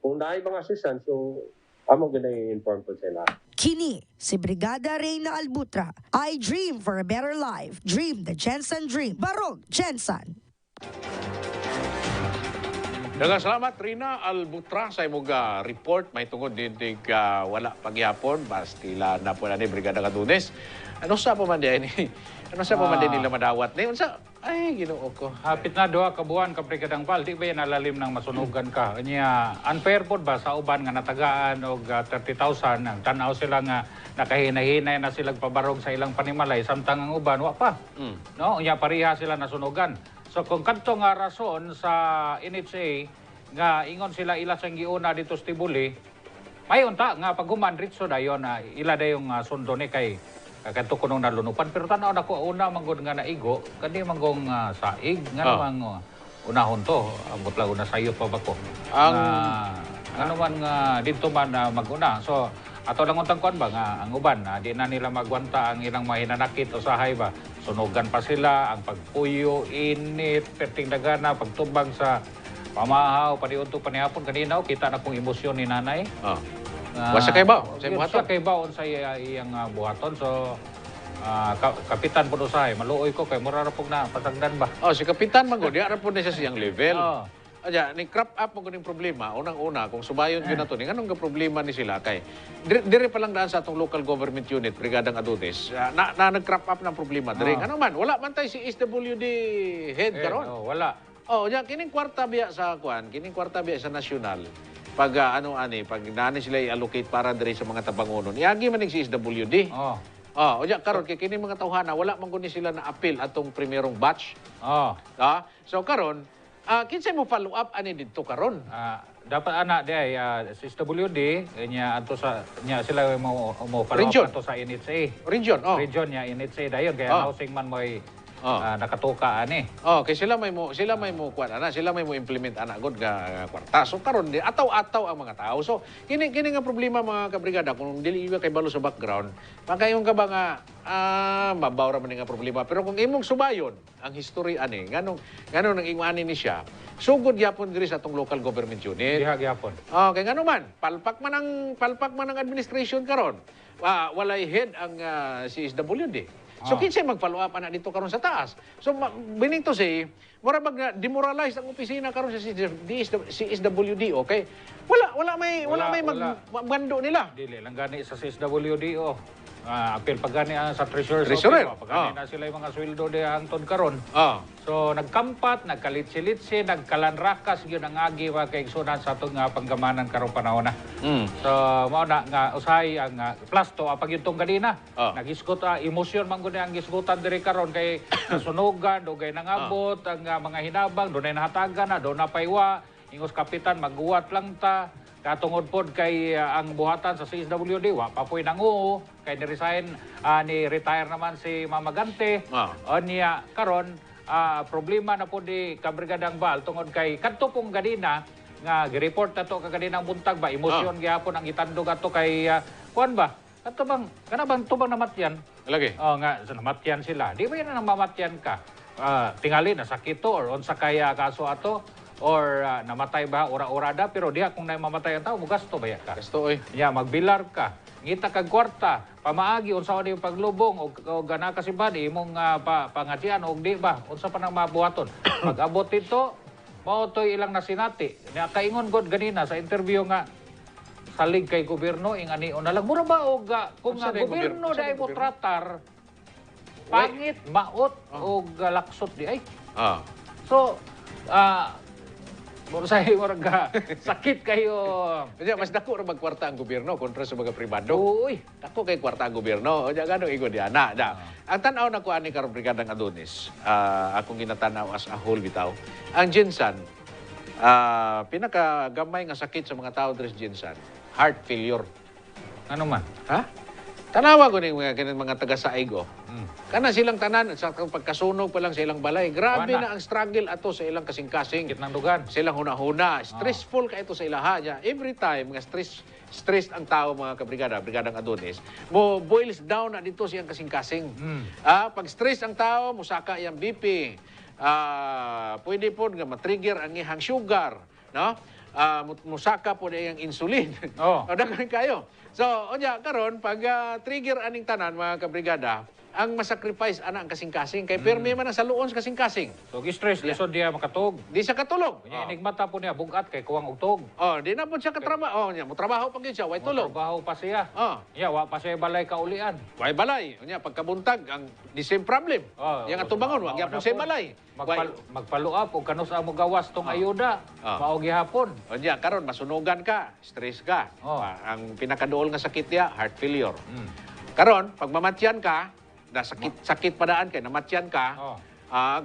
kung naay mga assistance, so amo ganay inform po sila. Kini si Brigada Reyna Albutra. I dream for a better life. Dream the Jensen Dream. Barog Jensen. Daghang salamat Rina Albutra sa imong report may tungod dindig wala pagyapon bastila na po ni Brigada Cadunes. Ano sa pa man diyan ni? Ano sa pa man din nila madawat ni? Unsa? Ay Ginoo ko. Hapit na 2 ka buwan ka Brigadang Val, di ba yan nalalim ng masunugan ka? Anya unfair pod ba sa uban nga natagaan og 30,000 ang tanaw sila nga nakahinay-hinay na sila pabarog sa ilang panimalay samtang ang uban wa pa. No, unya pareha sila nasunugan. So kung kadto nga rason sa NHA nga ingon sila ila sang giuna dito sa Tibuli, may unta nga paghuman ritso dayon ila dayong sundo ni kay kadto kuno nalunupan pero tanaw na ko una manggod nga naigo kani manggong saig nga namang unahon to ambot lang una sayot pa ba ko. Ang ano man nga dito man maguna. So ato lang untang kuan ba nga ang uban di na nila magwanta ang ilang mahinanakit o sahay ba. Sunugan pa sila ang pagpuyo, init, perting dagana, pagtubag sa pamahaw, paniunto panihapon kanina kita na kong emosyon ni nanay. Wasa kay ba? Sa buhaton. Wasa kay baon sa iyang buhaton. So kapitan po usahay, maluoy ko kay mura ra pug na pasagdan ba. Si kapitan man gud, di ra po na siya siyang level. Aja, ni crop up mo kuning problema, unang-una, kung subayon yun na to, anong problema ni sila kay, dire pa lang daan sa atong local government unit, Brigadang Adunes, na nag-crop up ng problema. Dire, ano man, wala man tayo si SWD head karon. Wala. Ya, kining kwarta biya sa kuan, kining kwarta biya sa nasyonal, pag pag nani sila i-allocate para dire sa mga tabangonon, iagi man si SWD. Ya, karon kay kining mga tawhana, wala man kundi sila na appeal atong primerong batch. So karon, kinsay mo follow up ani didto karon? Dapat anak di si SWD nya ato sa nya sila mo follow Region. up ato sa NHA. Region, Region nya NHA dayon kaya housing man mo'y nakatuka ani. Kay sila may mo kuan ana, sila may mo implement ana god nga kwarta. So karon di ataw-ataw ang mga tao. So kini nga problema mga kabrigada kung dili iwa kay balo sa background, pagayong ka ba nga mabaw ra man nga problema. Pero kung imong subayon ang history ani, nganong nang ingwani ni siya, sugod gyapon diri sa atong local government unit. Diha gyapon. Kay ngano man, palpak man ang administration karon. Walay head ang CSWD. So kinsay mag-follow up ana dito karon sa taas. So meaning to say, mura bag demoralize ang opisina karon sa CSWD, okay? Wala may magmando nila. Dili lang gani sa CSWD apil pag gani sa treasurer. Pag gani na sila yung mga sweldo di hangtod karon. So nagkampat, nagkalitsi-litsi, nagkalanrakas yun ang agi wa kay igsunan sa atong panggamanan karong panahon na. So mao na nga usahay ang plus to pag yun ganina. Nagisgot emosyon man gud ang gisgutan diri karon kay nasunugan dugay nangabot ang mga hinabang dunay nahatagan na do na paywa ingos kapitan magguwat lang ta katungod pod kay ang buhatan sa CSWD wa pa po'y nanguo kay ni-resign ni retire naman si Mama Gante. O niya karon problema na po di Kabrigadang Val tungod kay kadto pong ganina nga gi-report nato kagadinang buntag ba emosyon gyapon ang itandog ato kay kuan ba kadto bang kana bang tubang namatyan Lagi. nga namatyan sila di ba yan nang mamatyan ka tingali na sakit to or unsa kaya kaso ato or namatay ba ora-orada pero diha kung mamatay ang tao mugasto ba ya ka Gasto ya magbilar ka ngita kag kwarta pamaagi unsa ni yung paglubong o gana kasiban imong pangatian og di ba unsa pa nang mabuhaton pag-abot dito mao toy ilang nasinati nya kaingon god ganina sa interview nga salig kay gobyerno ingani na lang mura ba og kung nga gobyerno dai mo tratar pangit maot og laksot di ay so sakit kayo. Mas dako ra magkwarta ang gobyerno kontra sa mga pribado. Uy, dako kay kwarta ang gobyerno. Nya gano ingon di ana. Ang tan-aw na ko ani karon Brigadang Adonis, akong ginatanaw as a whole bitaw. Ang Jinsan, pinakagamay nga sakit sa mga tao diri sa Jinsan, heart failure. Ano man? Ha? Tanawa ko ni mga taga-Saigo. Kana silang tanan sa pagkasunog pa lang sa ilang balay. Grabe na ang struggle ato sa ilang kasing-kasing. Kitnang dugan. Silang huna-huna. Stressful ka ito sa ilaha niya. Every time, mga stressed ang tao mga Brigadang Adonis, mo boils down na dito siyang kasing-kasing. Pag stress ang tao, musaka iyang BP. Pwede po nga matrigger ang ihang sugar. No? Musaka po na iyang insulin. Dagan kayo. So, karon pag trigger aning tanan mga kabrigada, ang masacrifice ana ang kasing-kasing kay permi man ang saluon sa kasing-kasing. So, stress lisod diya makatog. Di siya katulog. Enigmata po niya bugat kay kuwang ugtog. Di na po siya katrabaho. Mo trabaho pa gyud siya, way tulog. Trabaho pa siya. Wa pa siya balay kaulian. Way balay. Pagkabuntag ang the same problem. Yang atubangon wa gyapon sa balay. Magpaluap og kanus amo gawas tong ayuda. Mao gihapon. Karon masunugan ka, stress ka. Ang pinakaduol nga sakit niya, heart failure. Karon pag mamatyan ka, na sakit padaan kay namatyan ka.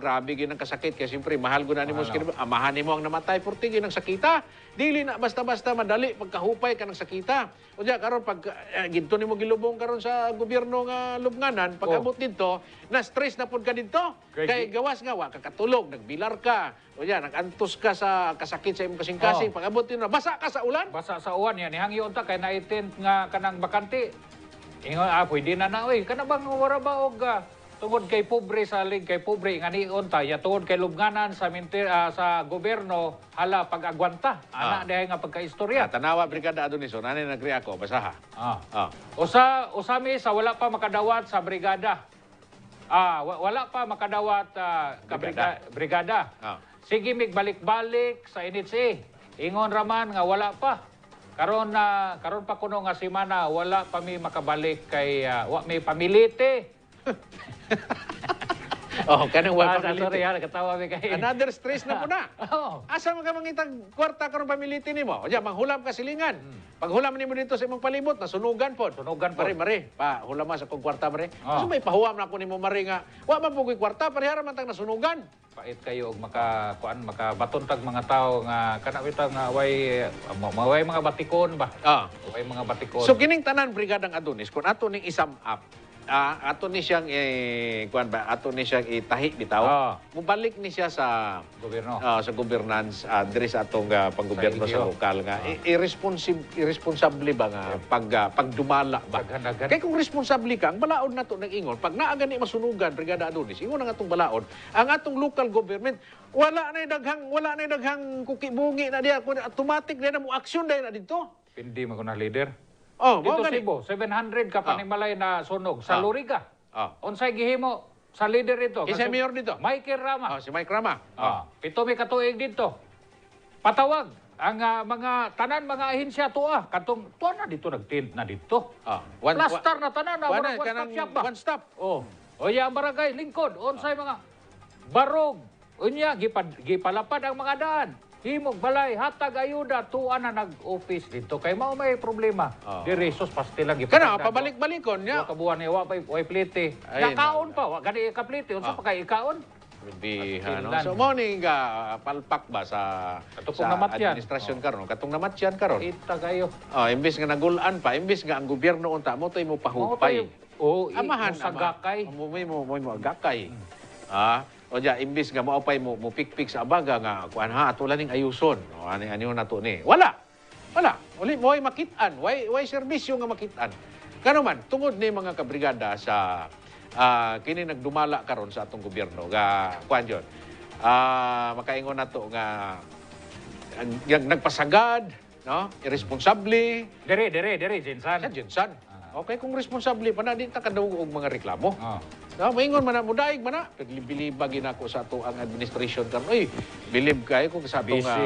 Grabe gid ang kasakit kay siyempre mahal gud nimo amahan nimo ang namatay purti gid ang sakita. Dili na basta-basta madali pagkahupay ka ng sakita. Unya karon pag ginto nimo gilubong karon sa gobyerno nga lubnganan, pag abot didto, na stress na pud ka didto. Kay gawas nga wa ka katulog, nagbilar ka. Unya nagantos ka sa kasakit sa imong kasing-kasing, pag abot din na basa ka sa ulan. Basa sa uwan yan ihangyo unta kay na-attend nga kanang bakante. Ingon, pwede na na, kana bang wara ba og tungod kay pobre salig kay pobre nga nion ta ya tungod kay lubnganan sa sa gobyerno hala pag-agwanta ana dihay nga pagkaistorya. Tanawa Brigada Adonis, nani nagri ako basaha. Usami sa wala pa makadawat sa brigada. Wala pa makadawat brigada. Sige migbalik-balik sa NHA. Ingon raman nga wala pa. Karon pa kuno nga semana wala pa mi makabalik kay wa may pamilite. Kanang wa pamilite. Sorry nakatawa mi kay. Another stress na po na. Asa man ka mangitag kwarta karon pamilite nimo? Manghulam ka silingan. Pag hulam nimo dito sa imong palibot, nasunugan pod. Mare, hulam sa kong kwarta mare. Asa may pahuwam na ko nimo mare nga wa man pugoy kwarta parehara man tag nasunugan. Pait kayo og makabaton tag mga tao nga kana bitaw nga way mga batikon ba. Way mga batikon. So kining tanan Brigadang Adonis kun ato ning isum up, ato ni siyang ato ni siyang itahi bitaw. Mubalik ni siya sa gobyerno. Sa governance diri sa atong panggobyerno sa lokal nga irresponsible ba nga pagdumala ba. Kay kung responsable ka, ang balaod nato nag-ingon pag naa gani masunugan Brigada Adonis, ingon ang atong balaod, ang atong local government wala na daghang kukibungi na diya kun automatic na mo aksyon dahil na dito. Pindi man ko na leader. Dito Cebu, 700 ka panimalay na sunog sa Luriga. Unsay gihimo sa leader dito? Isa mayor dito. Michael Rama. Si Mike Rama. Pito may katuig dito. Patawag ang mga tanan mga ahensya tuwa katong tuwa na dito nagtint na dito. Plaster na tanan na one stop shop ba? One stop. Ang barangay lingkod unsay mga barog unya gipalapad ang mga daan. Himog balay hatag ayuda tuwa na nag-office dito kay mao may problema. Diri sus pastilang kana pabalik-balikon nya. Kabuan ni wa plite. Nakaon pa wa gani ka plite unsa pa kay ikaon? Would be, Finland. So, morning palpak ba sa Katong namatyan. administrasyon karon? Katong namatyan karon. Kita kayo. Imbis nga nagulaan pa, imbis nga ang gobyerno unta mo tay mo pahupay. Amahan sa gakay. Mo agakay. O ja imbis nga mo pikpik sa abaga nga kuan atulan ning ayuson. Ani na to ni. Wala. Uli mo ay makitaan. Why serbisyo nga makitaan. Kano man tungod ni mga kabrigada sa kini nagdumala karon sa atong gobyerno ga kuan yon. Makaingon nato nga nagpasagad, no? Irresponsable. Dere, Jensan. Jensan. Okay, kung responsable pa na, di ta kadungog og mga reklamo. No, maingon man na, mudaig man na. Paglibiliba ginako sa ato ang administration karon. Oy, bilib kayo kung sa ato nga.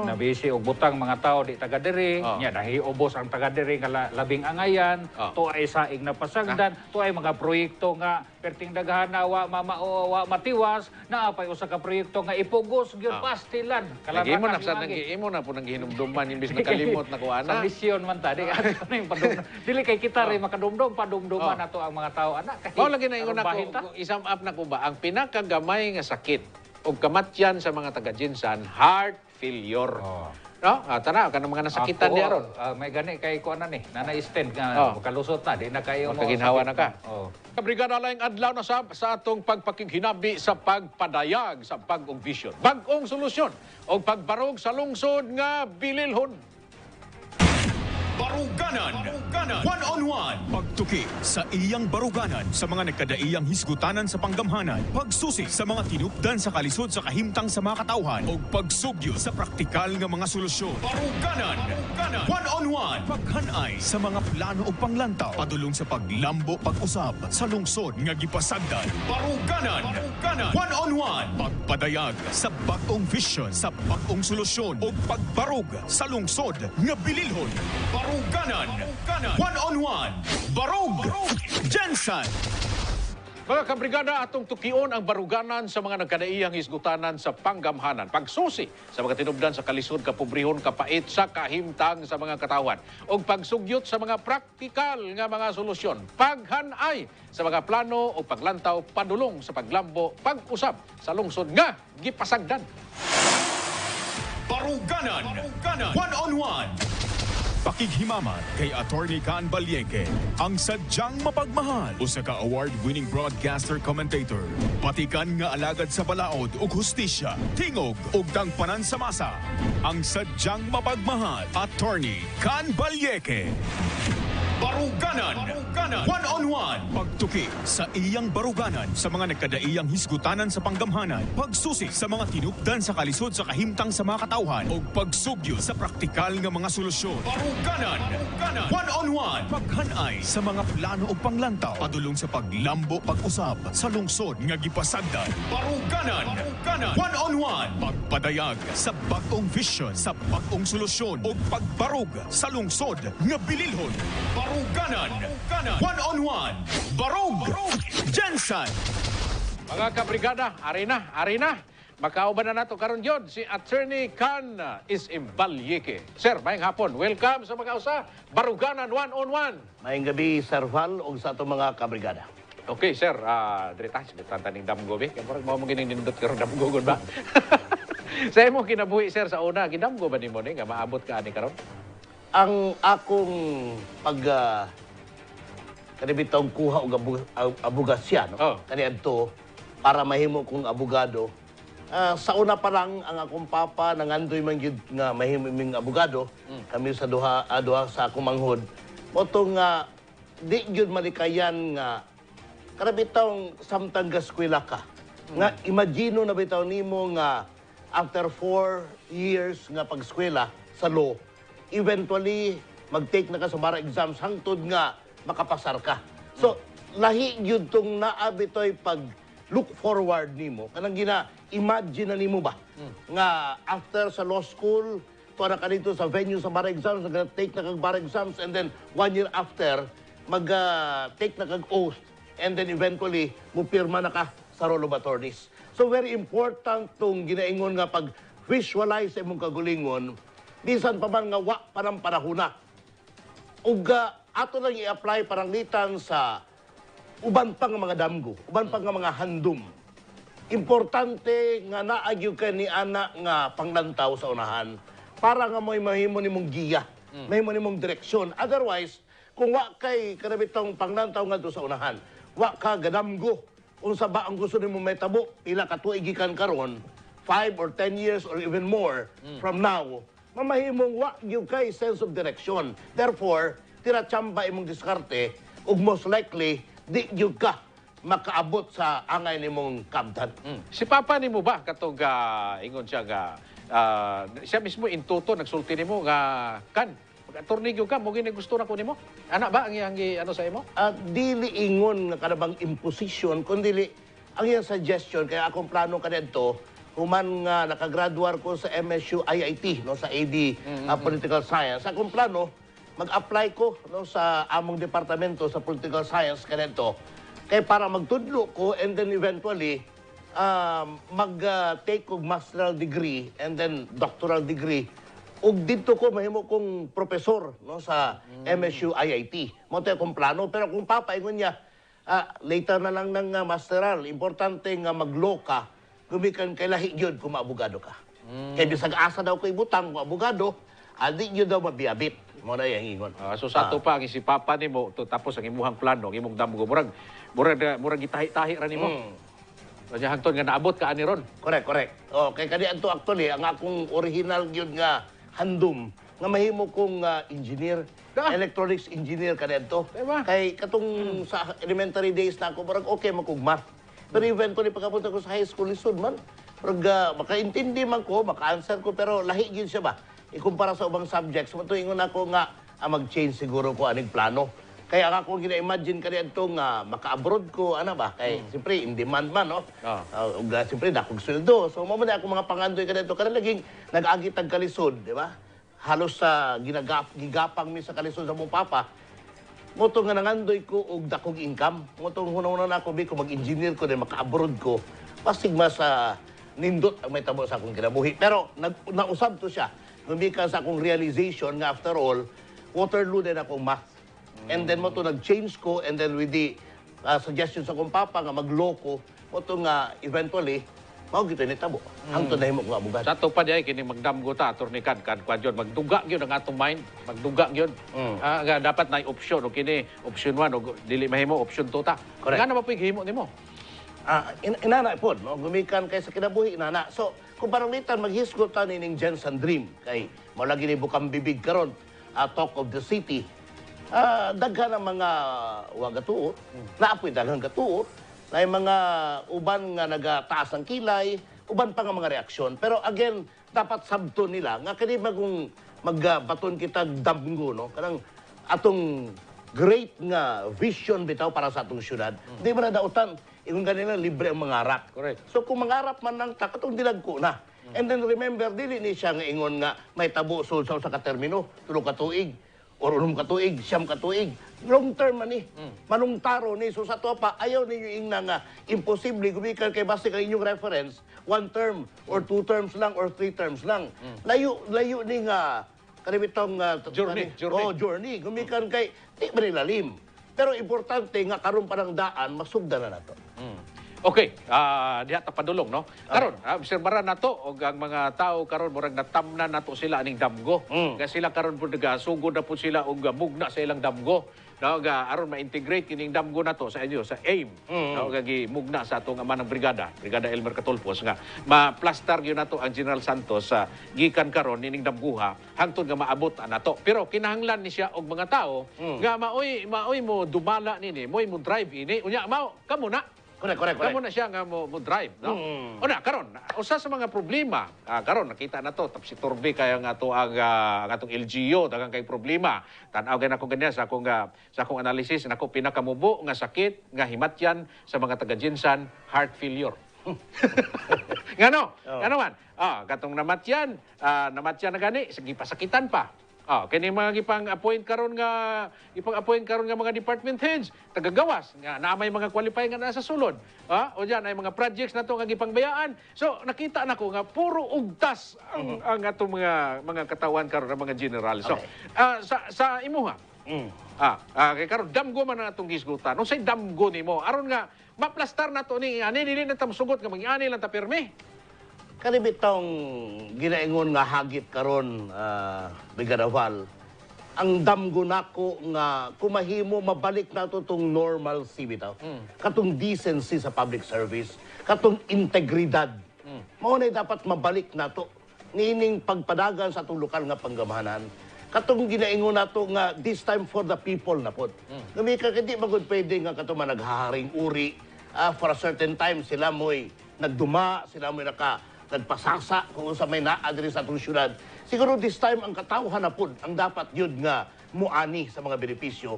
Nabisi og butang mga tao di taga diri. Nya nahiubos ang taga diri nga labing angayan. To ay saig na pasagdan. To ay mga proyekto nga perting daghan na wa matiwas. Naapay usa ka proyekto nga ipugos gyud pastilan. Imo na sa imo na po nang gihinumduman imbis nakalimot na kuana. Sa misyon man ta di ato na yung padumdum. Dili kay kita rin makadumdum padumduman nato ang mga tao ana. Mao lagi na ingon ako isam up na ko ba ang pinakagamay nga sakit og kamatyan sa mga taga-Jinsan heart failure. No? Tanaw kanang mga nasakitan di aron. May gani kay ko ana ni nanay stent nga makalusot na di na kayo mo. Kaginhawa na ka. Brigada laing adlaw na sa atong pagpakighinabi sa pagpadayag sa bag-ong vision. Bag-ong solusyon o pagbarog sa lungsod nga bililhon. Baruganan. One-on-one. Pagtuki sa iyang baruganan sa mga nagkadaiyang hisgutanan sa panggamhanan. Pagsusi sa mga tinupdan sa kalisod sa kahimtang sa mga katawhan. O pagsugyo sa praktikal nga mga solusyon. Baruganan. One-on-one. Paghanay sa mga plano o panglantaw. Padulong sa paglambo pag-usab sa lungsod nga gipasagdan. Baruganan. One-on-one. Pagpadayag sa bag-ong vision sa bag-ong solusyon. O pagbarog sa lungsod nga bililhon. Baruganan. One-on-one. Barug. Jensen. Mga kabrigada, atong tukion ang baruganan sa mga nagkadaiyang hisgutanan sa panggamhanan. Pagsusi sa mga tinubdan sa kalisod, kapobrehon, kapait sa kahimtang sa mga katawan. O pagsugyot sa mga praktikal nga mga solusyon. Paghanay sa mga plano o paglantaw, padulong sa paglambo, pag-usab sa lungsod nga gipasagdan. Baruganan. One-on-one. Pakighimaman kay Attorney Can Balyeque, ang sadyang mapagmahal. Usa ka award-winning broadcaster commentator. Patikan nga alagad sa balaod ug hustisya, tingog ug tangpanan sa masa. Ang sadyang mapagmahal, Attorney Can Balyeque. Baruganan. One-on-one. Pagtuki sa iyang baruganan sa mga nagkadaiyang hisgutanan sa panggamhanan. Pagsusi sa mga tinupdan sa kalisod sa kahimtang sa mga katawhan. O pagsugyo sa praktikal nga mga solusyon. Baruganan. One-on-one. Paghanay sa mga plano o panglantaw. Padulong sa paglambo pag-usab sa lungsod nga gipasagdan. Baruganan. One-on-one. Pagpadayag sa bag-ong vision sa bag-ong solusyon. O pagbarog sa lungsod nga bililhon. Baruganan. One-on-one. Barug. Jensen. Mga kabrigada, ari na. Makauban na nato karon jud si Attorney Can Balyeque. Sir, maayong hapon. Welcome sa Makausa, Baruganan One-on-One. Maayong gabi, Sir Val, o sa itong mga kabrigada. Okay, sir. Dirita, sibitan taning damgo, be. Kaya parang mo ginindindot karon damgo, ba? Sa imo kinabuhi, sir, sa una, gidamgo ba ni mo nga maabot ka ani karon? Ang akong kanibitong kuha og abogasya, no? Kaniadto para mahimo kong abogado. Sa una pa lang ang akong papa nangandoy man gyud nga mahimo ming abogado. Kami sa duha sa akong manghod. Moto nga di gyud malikayan nga kanibitong samtang gaskwela ka. Nga imagino na bitaw nimo nga after 4 years nga pagskwela sa law, eventually mag-take na ka sa bar exams hangtod nga makapasar ka. So, lahi yun itong naabitoy pag look forward nimo. Kanang imagine na nimo ba? Nga after sa law school, tuwa ka dito sa venue sa bar exams, nag-take na kag bar exams, and then 1 year after, mag-take na kag oath, and then eventually, mupirma na ka sa roll of attorneys. So, very important tong ginaingon nga pag-visualize sa imong kagulingon, bisan pa man nga wa pa ng panahuna. Ug ato lang i-apply paranglitan sa uban pang mga damgo, uban pang mga handom. importante nga naagyo ka ni anak nga panglantaw sa unahan para nga mo'y mahimo nimong giya, mahimo nimong direksyon. Otherwise, kung wa kay karabitong panglantaw nga doon sa unahan, wa ka gadamgo, unsa ba ang gusto nimo may tabo, pila ka tuig gikan karon, 5 or 10 years or even more from now, mamahimong wa gyud kay sense of direction. Therefore, tira tsamba imong diskarte, ug most likely, di gyud ka makaabot sa angay nimong kabtan. Si Papa nimo ba katong ingon siya siya mismo intuto nagsulti nimo nga kan attorney gyud ka mo gini gusto na ko nimo? Ana ba ang ano sa imo? Dili ingon nga kanabang imposition kundi ang iyang suggestion kaya akong plano kadto human nga nakagraduar ko sa MSU IIT no sa AD Political Science. Akong plano mag-apply ko no sa among departamento sa Political Science kadto. Kaya para magtudlo ko and then eventually mag-take og masteral degree and then doctoral degree. Ug dito ko mahimo kong professor no sa MSU IIT. Mo tayo kong plano pero kung papaingon niya later na lang ng masteral, importante nga mag-law ka, gumikan kay lahi gyud kung maabogado ka. Kaya bisag asa daw kay butang kung abogado, di gyud daw mabiyabit. Mo na yang ingon. So sa ato pa ang si Papa nimo tapos ang imuhang plano, ang imong damgo murag gitahi-tahi ra nimo. Kanya hangtod nga naabot ka ani ron. Correct. Kay kani adto actually ang akong original gyud nga handom nga mahimo kong engineer, electronics engineer kadto. Kay katong sa elementary days na ako murag okay makugma. Pero eventually pagkapunta ko sa high school lisod man, murag makaintindi man ko, maka-answer ko pero lahi gyud siya ba. Ikumpara sa ubang subjects, matuingon ako nga mag-change siguro ko aning plano. Kaya ako gina-imagine ka ito nga maka-abroad ko, ano ba? Kaya siyempre in demand man, no? Siyempre dakong sweldo. So mo man ako mga pangandoy ka dito, kada laging nag-agitag kalisod, di ba? Halos sa gigapang mi sa kalisod sa mong papa. Moto nga nangandoy ko og dakong income. Moto hunahuna na ako ko mag-engineer ko din maka-abroad ko. Pasigma sa nindot ang may tabo sa akong kinabuhi. Pero nausab to siya. Gumika sa akong realization nga after all, Waterloo din akong math. And then mo to nag-change ko and then with the suggestions sa akong papa nga magloko, mo to nga eventually mao gito ni tabo. Hangtod na himo ko abogado. Sa ato pa diay kini magdamgo ta attorney kan kwadyon magduga gyud ang atong mind, magduga gyud. Nga dapat na option o kini option 1 o dili mahimo option 2 ta. Nga na mapuy himo nimo. Inana po, no? Gumikan kay sa kinabuhi inana. So, kung parang litan, maghisgot ta nining Jensen Dream. Kay, malagi ni bukang bibig karon talk of the city. Daghan ang mga wagatuot, naapoy daghang katuot, na yung mga uban nga nagataas ang kilay, uban pa nga mga reaksyon. Pero again, dapat sabto nila, nga kanima kung magbaton kita damgo, no? Kanang atong great nga vision bitaw para sa atong syudad. Di ba na dautan? Kung ganila, libre ang mangarap. Correct. So kung mangarap man lang, katong dilag ko na. And then remember, dili ni siya nga ingon nga may tabo sulsaw sa katermino, 3 katuig, or 6 katuig, 9 katuig. Long term man ni. Manungtaro ni. So sa to pa, ayaw ninyo ingna nga imposible gumikan kay base kay inyong reference, 1 term, or 2 terms lang, or 3 terms lang. Layo ni nga kanibitong journey. Gumikan kay, di ba nilalim. Pero importante nga karon pa ng daan, masugdan na nato. Okay, diha ta padulong no. Karon, obserbaran nato og ang mga tao karon murag natamnan nato sila aning damgo. Nga sila karon pud nagasugod na pud sila og mugna sa ilang damgo. No, aron ma-integrate kining damgo nato sa inyo sa AIM. No, mugna sa atong ama ng brigada, Brigada Elmer Catulfos nga ma-plaster gyud nato ang General Santos sa gikan karon nining damguha hangtod nga maabot nato. Pero kinahanglan ni siya og mga tao nga maoy mo dumala nini, moy mo drive ini. Unya mao kamo na. Correct. Kamo na siya nga mo drive, no? Una, karon, usa sa mga problema, karon nakita na to, tapos si Torbe kaya nga to ang atong LGU, dagang kay problema. Tanaw gyud ako ganyan sa akong analysis, nako pinakamubo nga sakit nga himatyan sa mga taga-Jinsan, heart failure. Ngano? Ngano man? Katong namatyan na gani, sige pasakitan pa. Kini mga ipang-appoint karon nga mga department heads, tagagawas nga naamay mga qualifying nga nasa sulod. O diyan ay mga projects nato nga gipangbayaan. So nakita nako nga puro ugtas ang atong mga katawan karon nga mga general. So sa imuha. Kay karon damgo man ang atong gisgutan. Unsay damgo nimo aron nga maplastar na to ni ani dili na tamsugot nga mag-ani lang ta pirmi. Kani bitong ginaingon nga hagit karon Brigada Val, ang damgo nako nga kumahimo mabalik nato tong normalcy bitaw. Katong decency sa public service, katong integridad. Mao na dapat mabalik nato. Nining pagpadagan sa atong lokal nga panggamahanan. Katong ginaingon nato nga this time for the people na pod. Gamika kadi magud pwede nga katong naghaharing uri for a certain time sila mo'y nagduma, sila mo'y nagpasasa kung sa may naa-address sa atong syudad. Siguro this time ang katawhan na pod ang dapat yun nga muani sa mga benepisyo.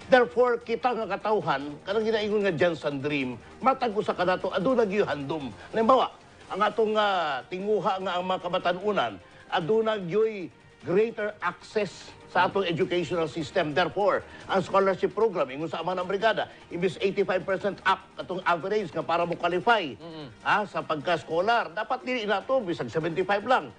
Therefore, kita nga katawhan, kanang ginaingon nga Jensen Dream, matag ko sa kanato, aduna gyud handom. Halimbawa, ang atong tinguha nga ang mga kabatanunan, aduna gyud greater access sa atong educational system. Therefore, ang scholarship program, ingon sa ama ng brigada, ibis 85% up katong average nga para mo qualify sa pagka-scholar. Dapat dili na to, bisag 75 lang.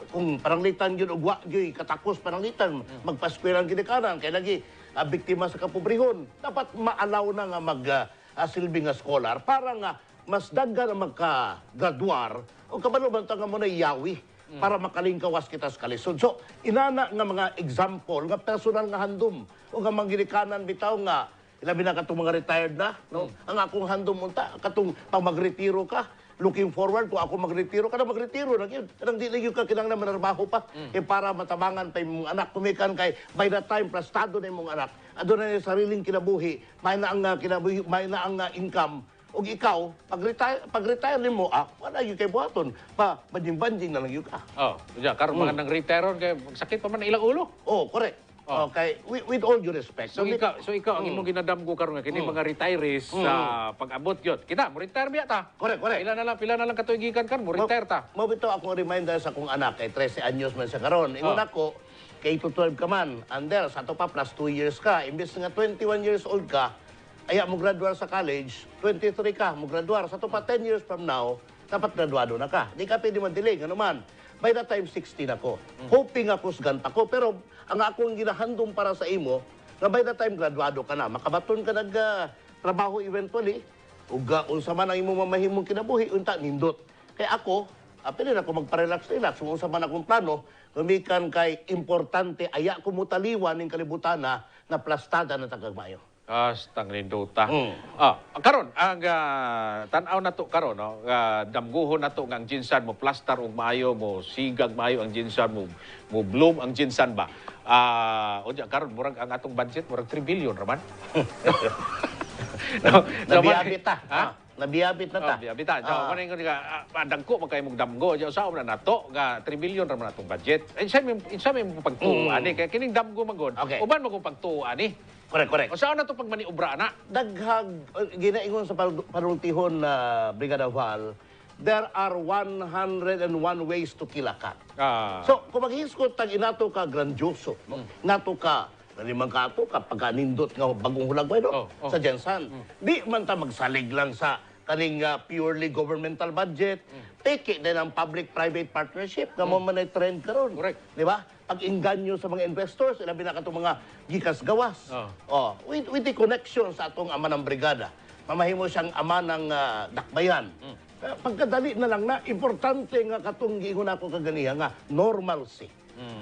Kung paranglitan yun o wa yun, katakos paranglitan, magpaskwela ang ginikanan, kaya lagi biktima sa kapobrehon. Dapat maalaw na nga mag-silbi nga scholar para nga mas daggan ang magka-graduar o kabalubanta nga mo na yawi para makalingkawas kita sa kalisod. So, inana nga mga example, nga personal nga handom, o nga mga ginikanan bitaw nga, ilabi na katong mga retired na, no? Ang akong handom unta, katong pag magretiro ka, looking forward, kung ako magretiro ka na magretiro, kanang di lang ka kinang na manarbaho pa, para matabangan pa yung anak, kumikan kay, by the time, plastado na yung anak, adun na yung sariling kinabuhi, may na ang kinabuhi, may na ang income, o ikaw, pag-retire mo, wala yung kay buhaton. Banjing-banjing na lang yung ka. Karon mga nang retire kay sakit pa man ilang ulo. Correct. Okay, with all due respect. So ikaw ang imong ginadamgo karon nga kini mga retirees sa pag-abot gyud. Kita mo retire biya ta. Correct. Pila na lang katuig gikan kan mo retire ta. Mo bitaw akong reminder sa kong anak kay 13 anyos man siya karon. Ingon ako kay 12 ka man, under sa to pa plus 2 years ka. Imbes nga 21 years old ka, aya mo graduar sa college, 23 ka, mo graduar. Sa to pa 10 years from now, dapat graduado na ka. Di ka pwede madilig, ano man. By that time, 16 ako. Hoping ako ganta ko. Pero ang akong ginahandom para sa imo, na by that time, graduado ka na. Makabaton ka nag-trabaho eventually. Uga, unsa man ang imo mamahimong kinabuhi, unta, nindot. Kaya ako, pwede na ako magparelax-relax. Kung unsa man akong plano, gumikan kay importante, aya ko mo taliwan ng kalibutan na plastada na tagagmayo. Astang linduta. Karon ang tan-aw nato karon no, damguhon nato nga ang ginsan mo plaster og maayo mo sigag maayo ang ginsan mo bloom ang ginsan ba. Unya karon murag ang atong budget murag 3 billion raman. Nabiyabit ta. Nabiyabit na ta. Nabiyabit ta. So maning nga dagko man kay mong damgo sa na nato nga 3 billion raman atong budget. Insa may pagtuo ani kay kining damgo magod. Uban mo kung pagtuo ani. Correct. O saan na ito pag maniubra na? Daghag, ginaingon sa panultihon na Brigada Val, there are 101 ways to kill a cat. So, kung maghiskot tag inato ka grandioso, nato ka, nalimang kato ka, pagkanindot nga bagong hulagway sa Jensen. Di man ta magsalig lang sa kaning purely governmental budget, peke din ang public-private partnership nga mo man ay trend karon. Correct. Di ba? Pag-inganyo sa mga investors, ilabi na katong mga gikas gawas. With the connection sa atong ama ng brigada, mamahimo siyang ama ng dakbayan. Pagkadali na lang na, importante nga katong giingon ako kaganiya nga normalcy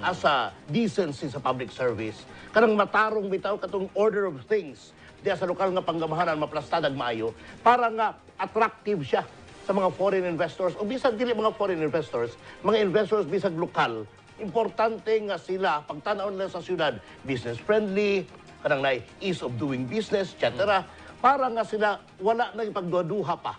as a decency sa public service. Kanang matarong bitaw katong order of things diya sa lokal nga panggamahanan maplastadag maayo para nga attractive siya sa mga foreign investors o bisag dili mga foreign investors, mga investors bisag lokal. Importante nga sila, pagtanaw nila sa syudad, business-friendly, kanang na ease of doing business, etc. Para nga sila wala na ipagduha pa.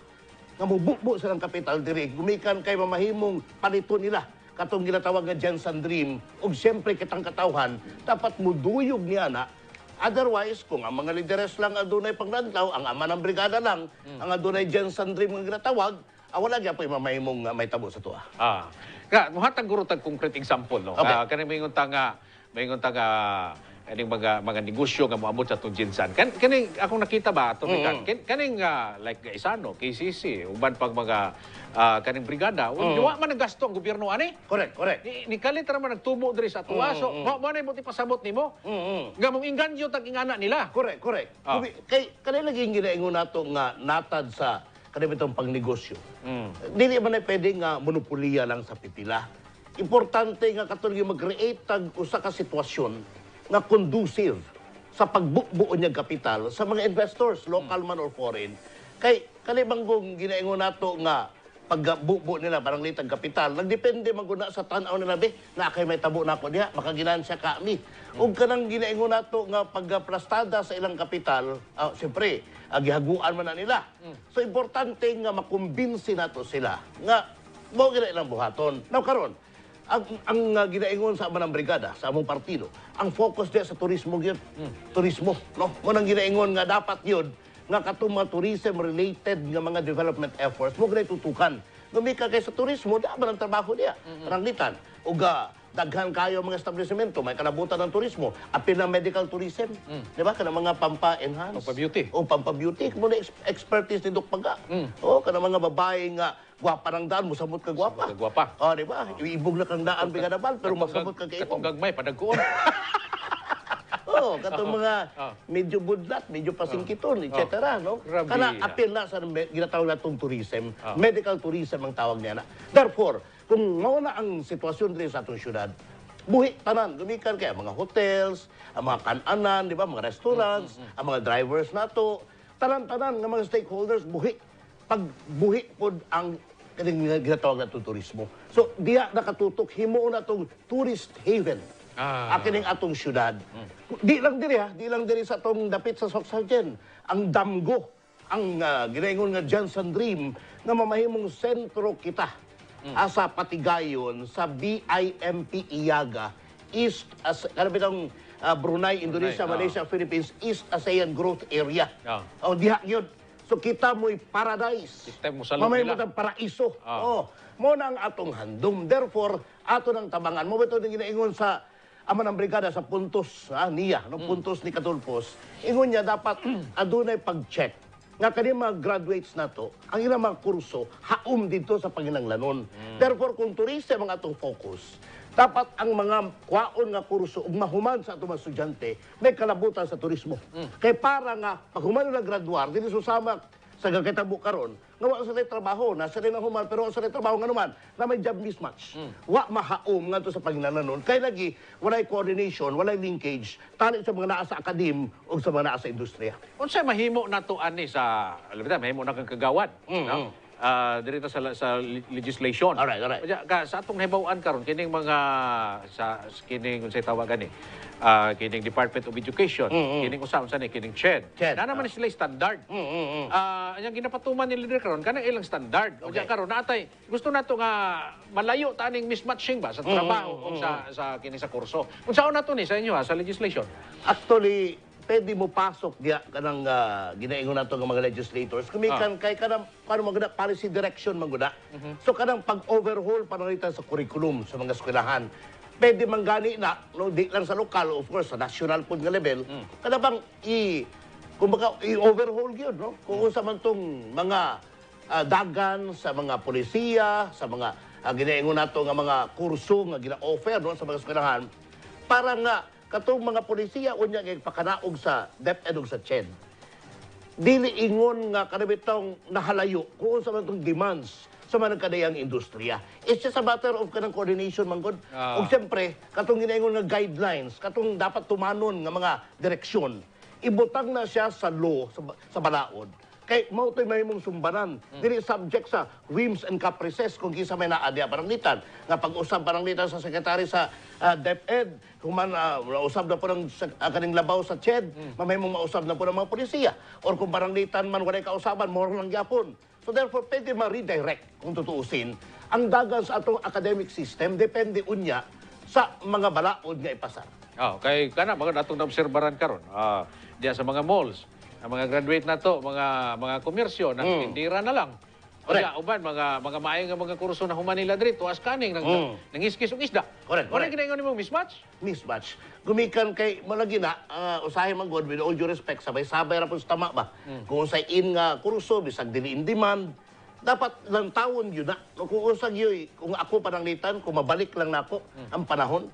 Nga mubukbo silang kapital diri, gumikan kay mamahimong palito nila. Katong ginatawag nga Jensen Dream, o siyempre kitang katawhan, dapat muduyog niya na. Otherwise, kung ang mga lideres lang adunay paglantaw, ang ama ng brigada lang, ang adunay Jensen Dream nga ginatawag, wala gyud po mamahimong may tabo sa tuwa. Muhatag guro tag concrete example no. Kani maingon ta nga kaning mga negosyo nga moabot sa atong ginsan. Kaning akong nakita ba ato kaning like Isano, KCC, uban pag mga kaning brigada, wa man nagasto ang gobyerno ani. Correct. Ni kalit ra man nagtubo diri sa tuwa. So mo na buti pasabot nimo. Nga mong inganyo tag ingana nila. Correct. Kay kanila lagi ginaingon nato nga natad sa kanibitong pangnegosyo. Dili man na pwede nga monopoliya lang sa pipila. Importante nga katulad mag-create tag usa ka sitwasyon nga conducive sa pagbubuo niya kapital sa mga investors, local man or foreign. Kay kalibanggong ginaingon nato nga pagbubuo nila parang litag kapital, nagdepende maguna sa tan-aw nila be, na kay may tabo nako diha, makaginansya kami. Ug kanang ginaingon nato nga pagplastada sa ilang kapital, siyempre, gihaguan man na nila. So importante nga makumbinsi nato sila nga mo gina ilang buhaton. Now karon, ang ginaingon sa aman ng brigada, sa among partido, ang focus diya sa turismo gyud. Turismo, no? Mo nang ginaingon nga dapat yun nga katong mga tourism-related nga mga development efforts, mo ganay tutukan. Gumika kay sa turismo, daban ang trabaho niya. Ranglitan. Uga, daghan kayo mga establishmento, may kalabutan ng turismo. Apil ng medical tourism, di ba? Kanang mga pampa-enhance. Pampa-beauty. O pampa-beauty. Muna expertise ni Dok Paga. O, kanang mga babae nga, gwapa ng daan, musabot ka gwapa. Gwapa. O, di ba? Iibog na kang daan, bigadabal, pero masabot ka kayo. Katong gagmay, padagkuon. Katong mga medyo budlat, medyo pasingkiton, etc. No? Kana apil na sa ginatawag natong tourism, medical tourism ang tawag niya na. Therefore, kung mauna ang sitwasyon rin sa atong syudad, buhi tanan, gumikan kaya mga hotels, ang mga kananan, di ba, mga restaurants, ang mga drivers nato, tanan-tanan ng mga stakeholders, buhi. Pag buhi po ang ginatawag natong turismo. So, diya nakatutok, himuon na itong tourist haven. Akining atong syudad. Di lang diri sa atong dapit sa Soksalgen. Ang damgo, ang ginaingon nga Johnson Dream, na mamahimong sentro kita asa Patigayon sa BIMP Iaga, East, kanabitang Brunei, Indonesia, Malaysia, Philippines, East ASEAN Growth Area. O diha yun. So kita mo'y paradise. Mamahimong ang paraiso. Mo na ang atong handom. Therefore, ato ng tabangan. Mo ba ito ginaingon sa aman ng brigada sa puntos niya, no puntos ni Katulpos, ingon niya dapat adunay pag-check nga kani mga graduates nato, ang ilang mga kurso haum dito sa panginanglanon. Therefore, kung tourism ang atong focus, dapat ang mga kwaon nga kurso ug mahuman sa atong mga estudyante may kalabutan sa turismo. Kay para nga pag human na graduar, dili susama sa gagkitabo karon, nga wa sa trabaho, nasa rin ang human, pero sa trabaho nga naman, na may job mismatch. Wa mahaom nga to sa paginananon. Kaya lagi, walay coordination, walay linkage, tali sa mga naa sa akadim o sa mga naa sa industriya. Unsay mahimo nato ani sa, mahimo na kang kagawad. Dito sa legislation. Alright. Sa atong hibaw-an karon kining mga kining unsay tawagan ni kining Department of Education, kining usab sa ni kining CHED. Na naman sila standard. Ang ginapatuman ni leader karon kanang ilang standard. O karon natay gusto nato nga malayo taning mismatching ba sa trabaho o sa kining sa kurso. Unsaon nato ni sa inyo sa legislation? Actually, pwede mo pasok diya kanang ginaingon nato ng mga legislators. Kumikan kay kanang maguna policy direction maguna. So kanang pag-overhaul pananglitan sa curriculum sa mga eskwelahan. Pwede manggani na, no, di lang sa lokal, of course, sa national po nga level, kada bang i-overhaul yun, no? Kung sa man tong mga dagan sa mga polisiya, sa mga ginaingon nato nga mga kurso nga gina-offer no, sa mga eskwelahan, para nga katong mga polisiya unya nga pakanaog sa DepEd ug sa CHED. Dili ingon nga kanabitong nahalayo kung sa man tong demands sa mga kadayang industriya. It's just a matter of kanang coordination manggod. Ug siyempre, katong ginaingon nga guidelines, katong dapat tumanon nga mga direksyon, ibutang na siya sa law, sa balaod. Kay mao to'y mahimong sumbanan. Dili subject sa whims and caprices kung kisa may naadya paranglitan. Nga pag-usab paranglitan sa sekretary sa DepEd, human usab na po ng kaning labaw sa CHED, mahimong mausab na po ng mga polisiya. Or kung paranglitan man walay kausaban, more lang gyapon. So therefore, pwede ma-redirect kung tutuusin. Ang dagan sa atong academic system, depende unya sa mga balaod nga ipasar. Kay kana mga atong naobserbaran karon diya sa mga malls, ang mga graduate na to, mga komersyo, tindira na lang. O ya, uban mga maayo nga mga kurso na human nila diri tuas kaning nangiskis og isda. Correct. Correct ginaingon nimo mismatch? Mismatch. Gumikan kay malagi na usahay man god with all due respect sabay-sabay ra pud sa tama ba. Kung sa in nga kurso bisag dili in demand dapat lang tawon yun na. Kung usag yun, kung ako pananglitan, kung mabalik lang na ako ang panahon,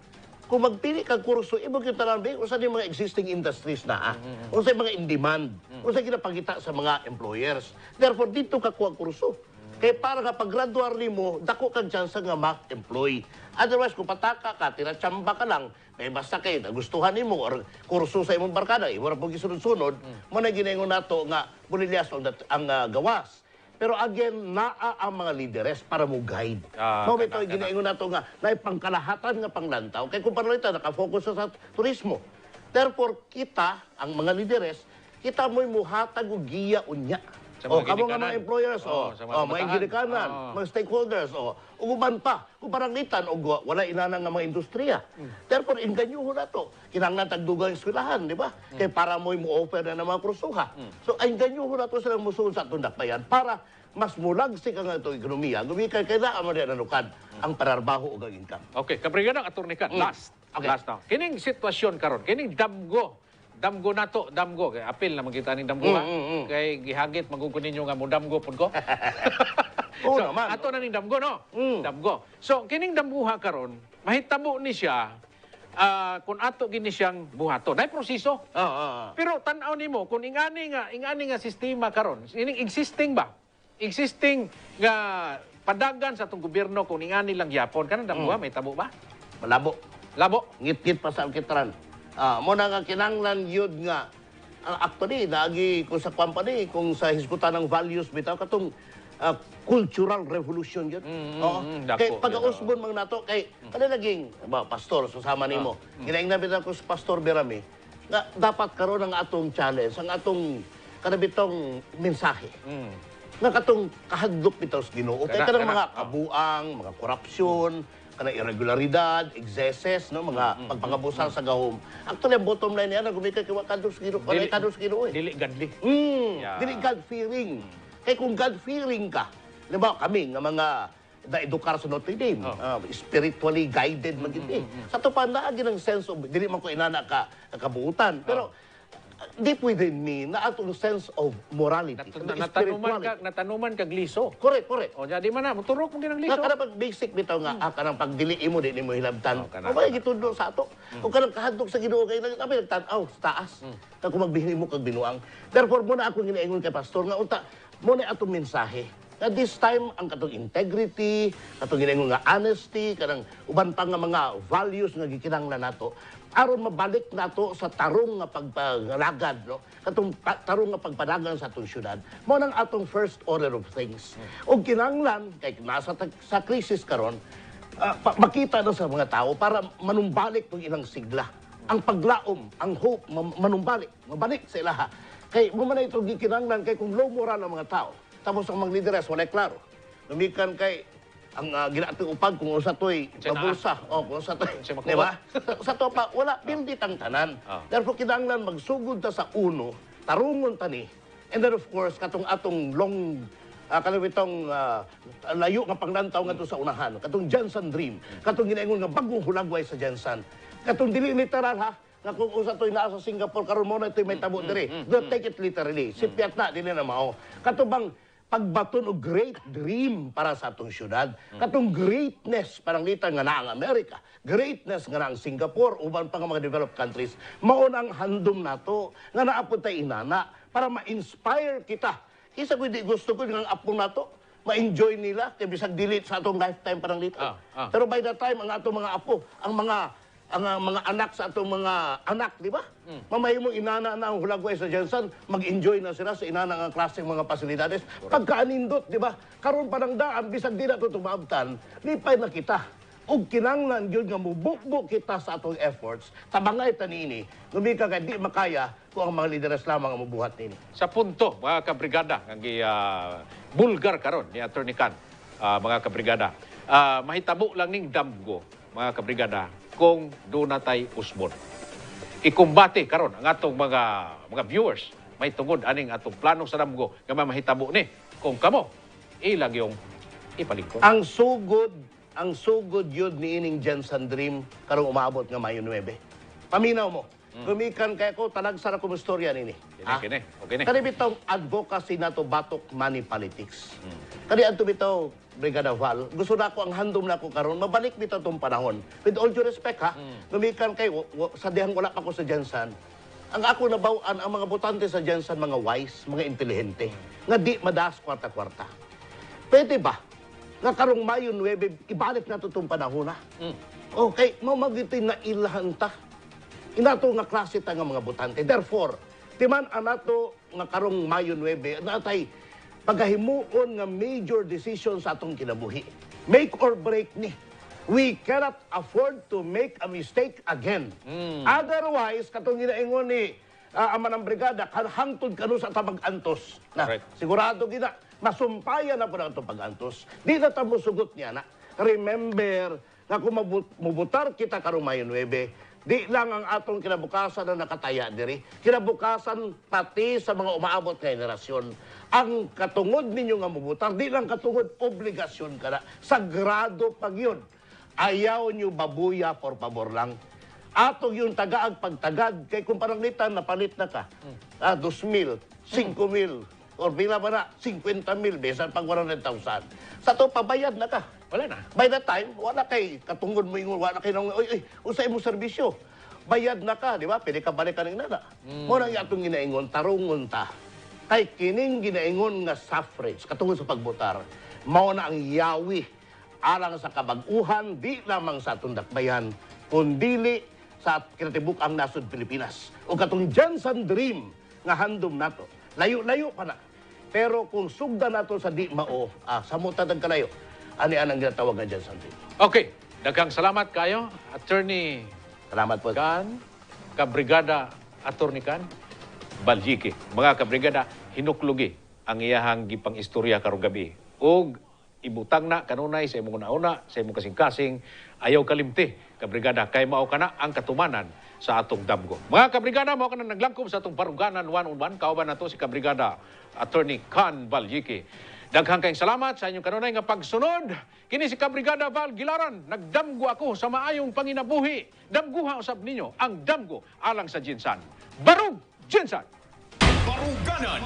kung magpili kang kurso, ibig yung tanong, kung saan yung mga existing industries na, kung saan yung mga in-demand, kung saan ginapagita sa mga employers. Therefore, dito ka kuha kurso. Kaya para nga pag-graduar mo, dako kang chance nga ma-employ. Otherwise, kung pataka ka, tira-chamba ka lang, may basta kayo, nagustuhan mo, or kurso sa imong barkada, iwara pong gisunod-sunod, mo na ginaingon nato nga, bulilyas ang gawas. Pero again, naa ang mga lideres para mo guide. No, ito, ginaingon nato nga, na pangkalahatan nga panglantaw. Kaya kung parang ito, nakafocus sa turismo. Therefore, kita, ang mga lideres, kita mo'y muhatag o giya unya. Kamo nga mga employers, mga ginikanan, mga stakeholders, uguban pa, kung parangitan, wala inanang nga mga industriya. Therefore, inganyo na to. Kinanglan tagdugang eskwelahan, di ba? Kaya para mo'y mo-offer na ng mga kursuha. So, inganyo na to silang musuon sa tundak pa yan para mas mulagsik ang ito ekonomiya. Gumikay, kailangan mo rin anukan ang panarbaho o ang income. Okay, kabrigadang Atty. Can, last. Okay. Last now. Kining sitwasyon karon, kining damgo nato, damgo. Kay apil na magkita ning damgo ha. Kay gihagit magugkunin nyo nga mo damgo pud ko. Oo So, naman. ato na ning damgo, no? Damgo. So, kining dambuha karon, mahitabo ni siya kung ato gini siyang buhaton. Nay proseso. Pero tan-aw nimo kung ingani nga sistema karon, ining existing ba? Existing nga padagan sa atong gobyerno kung ingani lang gyapon kanang dambuha may tabo ba? Malabo. Labo. Ngit-ngit pa sa kitran. Mo na nga kinanglan yun nga actually naagi kung sa company kung sa hisgutan ng values bitaw katong cultural revolution yun. Kay pag-usbon mang nato kay kada naging pastor susama nimo. Ginaingnan bitaw ko sa Pastor Berame nga dapat karon ang atong challenge, ang atong kanabitong mensahe. Nga katong kahadlok bitaw sa Ginoo. Kay kanang mga kabuang, mga korupsyon, kanang irregularidad, excesses, no, mga pagpangabusal sa gahom. Actually, ang bottom line niya, gumikay kiwa kadus Ginoo, kadus Ginoo. Dili godly. Dili God-fearing. Kaya kung God-fearing ka, di ba, kami, nga mga na-edukar sa Notre Dame, spiritually guided magiti. Sa tupan na, ng sense of, dili man ko inana ka kabuutan. Pero, di pwede ni na atong sense of morality. Natanuman kag liso. Correct. O jadi man na, muturok mo ginang liso. Kada pag basic bitaw nga, kanang pagdili mo, di mo hilabtan. O ba, gitundo sa ato. O kanang kahadlok sa Ginoo kay kami nagtanaw sa taas. Kung magbihini mo kag binuang. Therefore, muna ako ginaingon kay Pastor nga, unta, muna atong mensahe. At this time, ang katong integrity, katong ginaingon nga honesty, kanang uban pa nga mga values nga gikinahanglan nato, aron mabalik nato sa tarong nga pagpangalagad, no? Katong tarong nga pagpanagan sa atong syudad, mo nang atong first order of things. O kinahanglan, kay nasa sa krisis karon, makita na sa mga tao para manumbalik ng ilang sigla. Ang paglaom, ang hope, mabalik sa ilaha. Kay mo man ito gikinahanglan kay kung low moral ang mga tao, tapos ang mga lideres walay klaro. Lumikan kay ang ginatong upag kung sa to'y babulsa. Kung sa to'y, di ba? Sa to pa, wala, pindit ang tanan. Therefore, kinahanglan magsugod ta sa uno, tarungon tani, and then of course, katong atong long, kalawitong layo nga panglantaw nga to sa unahan, katong Jensen Dream, katong ginaingon nga bagong hulagway sa Jensen, katong dili literal ha, nga kung usa to'y naa sa Singapore, karon mo na ito'y may tabo diri. Don't take it literally. Sipyat na, dili na mao. Katubang pagbaton og great dream para sa atong syudad. Katong greatness parang litan nga na ang Amerika, greatness nga na ang Singapore, uban pa nga mga developed countries, mao nang handom nato nga naapod tay inana para ma-inspire kita. Kisa ko di gusto ko nga apo nato ma-enjoy nila kay bisag dili sa atong lifetime parang litan. Pero by the time ang atong mga apo, ang mga anak sa atong mga anak, di ba? Mamahimong inana na ang hulagway sa Jensen, mag-enjoy na sila sa inana nga klaseng mga pasilidades. Pagkaanindot, di ba? Karon pa ng daan, bisag di na ito tumabtan, lipay na kita. O kinanglan yun nga mubukbuk kita sa atong efforts, tabangay tanini, lumika ka di makaya kung ang mga lideres lamang ang mabuhat nini. Sa punto, mga kabrigada, ang bulgar karon ni Atty. Can, mga kabrigada, mahitabo lang ning damgo, mga kabrigada, kung doon natay usbon. Ikumbate karon ang atong mga viewers may tungod aning atong plano sa damgo nga mahitabo ni kung kamo ilag yung ipalingkod. Ang sugod yun ni ining Jensen Dream karong umabot nga Mayo 9. Paminaw mo. Gumikan kay ko talag sa ko istorya nini. Kini. Okay ni. Kani bitaw advocacy nato batok money politics. Kani adto bitaw Brigada Val, gusto na ako ang handom na ko karon mabalik bitaw tong panahon. With all due respect ha, gumikan kay sa dihang wala pa ko sa Jensen. Ang ako nabawaan ang mga botante sa Jensen mga wise, mga intelihente, nga di madaas kwarta-kwarta. Pwede ba nga karong Mayo 9 ibalik nato tong panahon na? Okay, mao magitoy na ilahan ta. Inato nga klase ta nga mga botante. Therefore, timan anato nga karong Mayo 9 natay pagahimuon nga major decision sa atong kinabuhi. Make or break ni. We cannot afford to make a mistake again. Otherwise, katong ginaingon ni Ama ng Brigada, hangtod kanu sa tabag-antos. Na, sigurado gina, masumpayan na po na itong pag-antos. Di na tamo sugot niya na. Remember, na kung mabutar kita karong Mayo 9, di lang ang atong kinabukasan na nakataya diri. Kinabukasan pati sa mga umaabot na henerasyon. Ang katungod ninyo nga mabutar, di lang katungod obligasyon ka na. Sagrado pag yun. Ayaw nyo babuya, por favor lang. Atong yung tagaag pagtagad, kay kung paranglitan, napalit na ka. 2,000, 5,000, or bila ba na, 50,000, besan pag 100,000. Sa to, pabayad na ka. Wala na. By that time, wala kay katungod mo yung wala kay nang usay mo serbisyo. Bayad na ka, di ba? Pwede ka balikan ng nana. Mo nang atong ginaingon tarungon ta. Kay kining ginaingon nga suffrage katungod sa pagbotar, mao na ang yawi alang sa kabag-uhan di lamang sa atong dakbayan kundi sa kinatibuk-ang nasod Pilipinas. O katong Jensen Dream nga handom nato. Layo-layo pa na. Pero kung sugda nato sa di mao, sa mutatag kalayo, ani anang ginatawag nga Jensen Dream. Okay. Daghang salamat kayo, Attorney Salamat po. Kan, Kabrigada Attorney Kan Baljiki. Mga kabrigada, hinuklugi ang iyahang gipang istorya karong gabi. Og ibutang na kanunay sa imong una-una, sa imong kasing-kasing, ayaw kalimti, kabrigada, kay mao kana ang katumanan sa atong damgo. Mga kabrigada, mao kana naglangkob sa atong paruganan one-on-one, kauban nato si Kabrigada Attorney Kan Baljiki. Daghang kayong salamat sa inyong kanunay nga pagsunod. Kini si Kabrigada Val Gilaran, nagdamgo ako sa maayong panginabuhi. Damguha usab ninyo ang damgo alang sa Jinsan. Barug Jinsan! Baruganan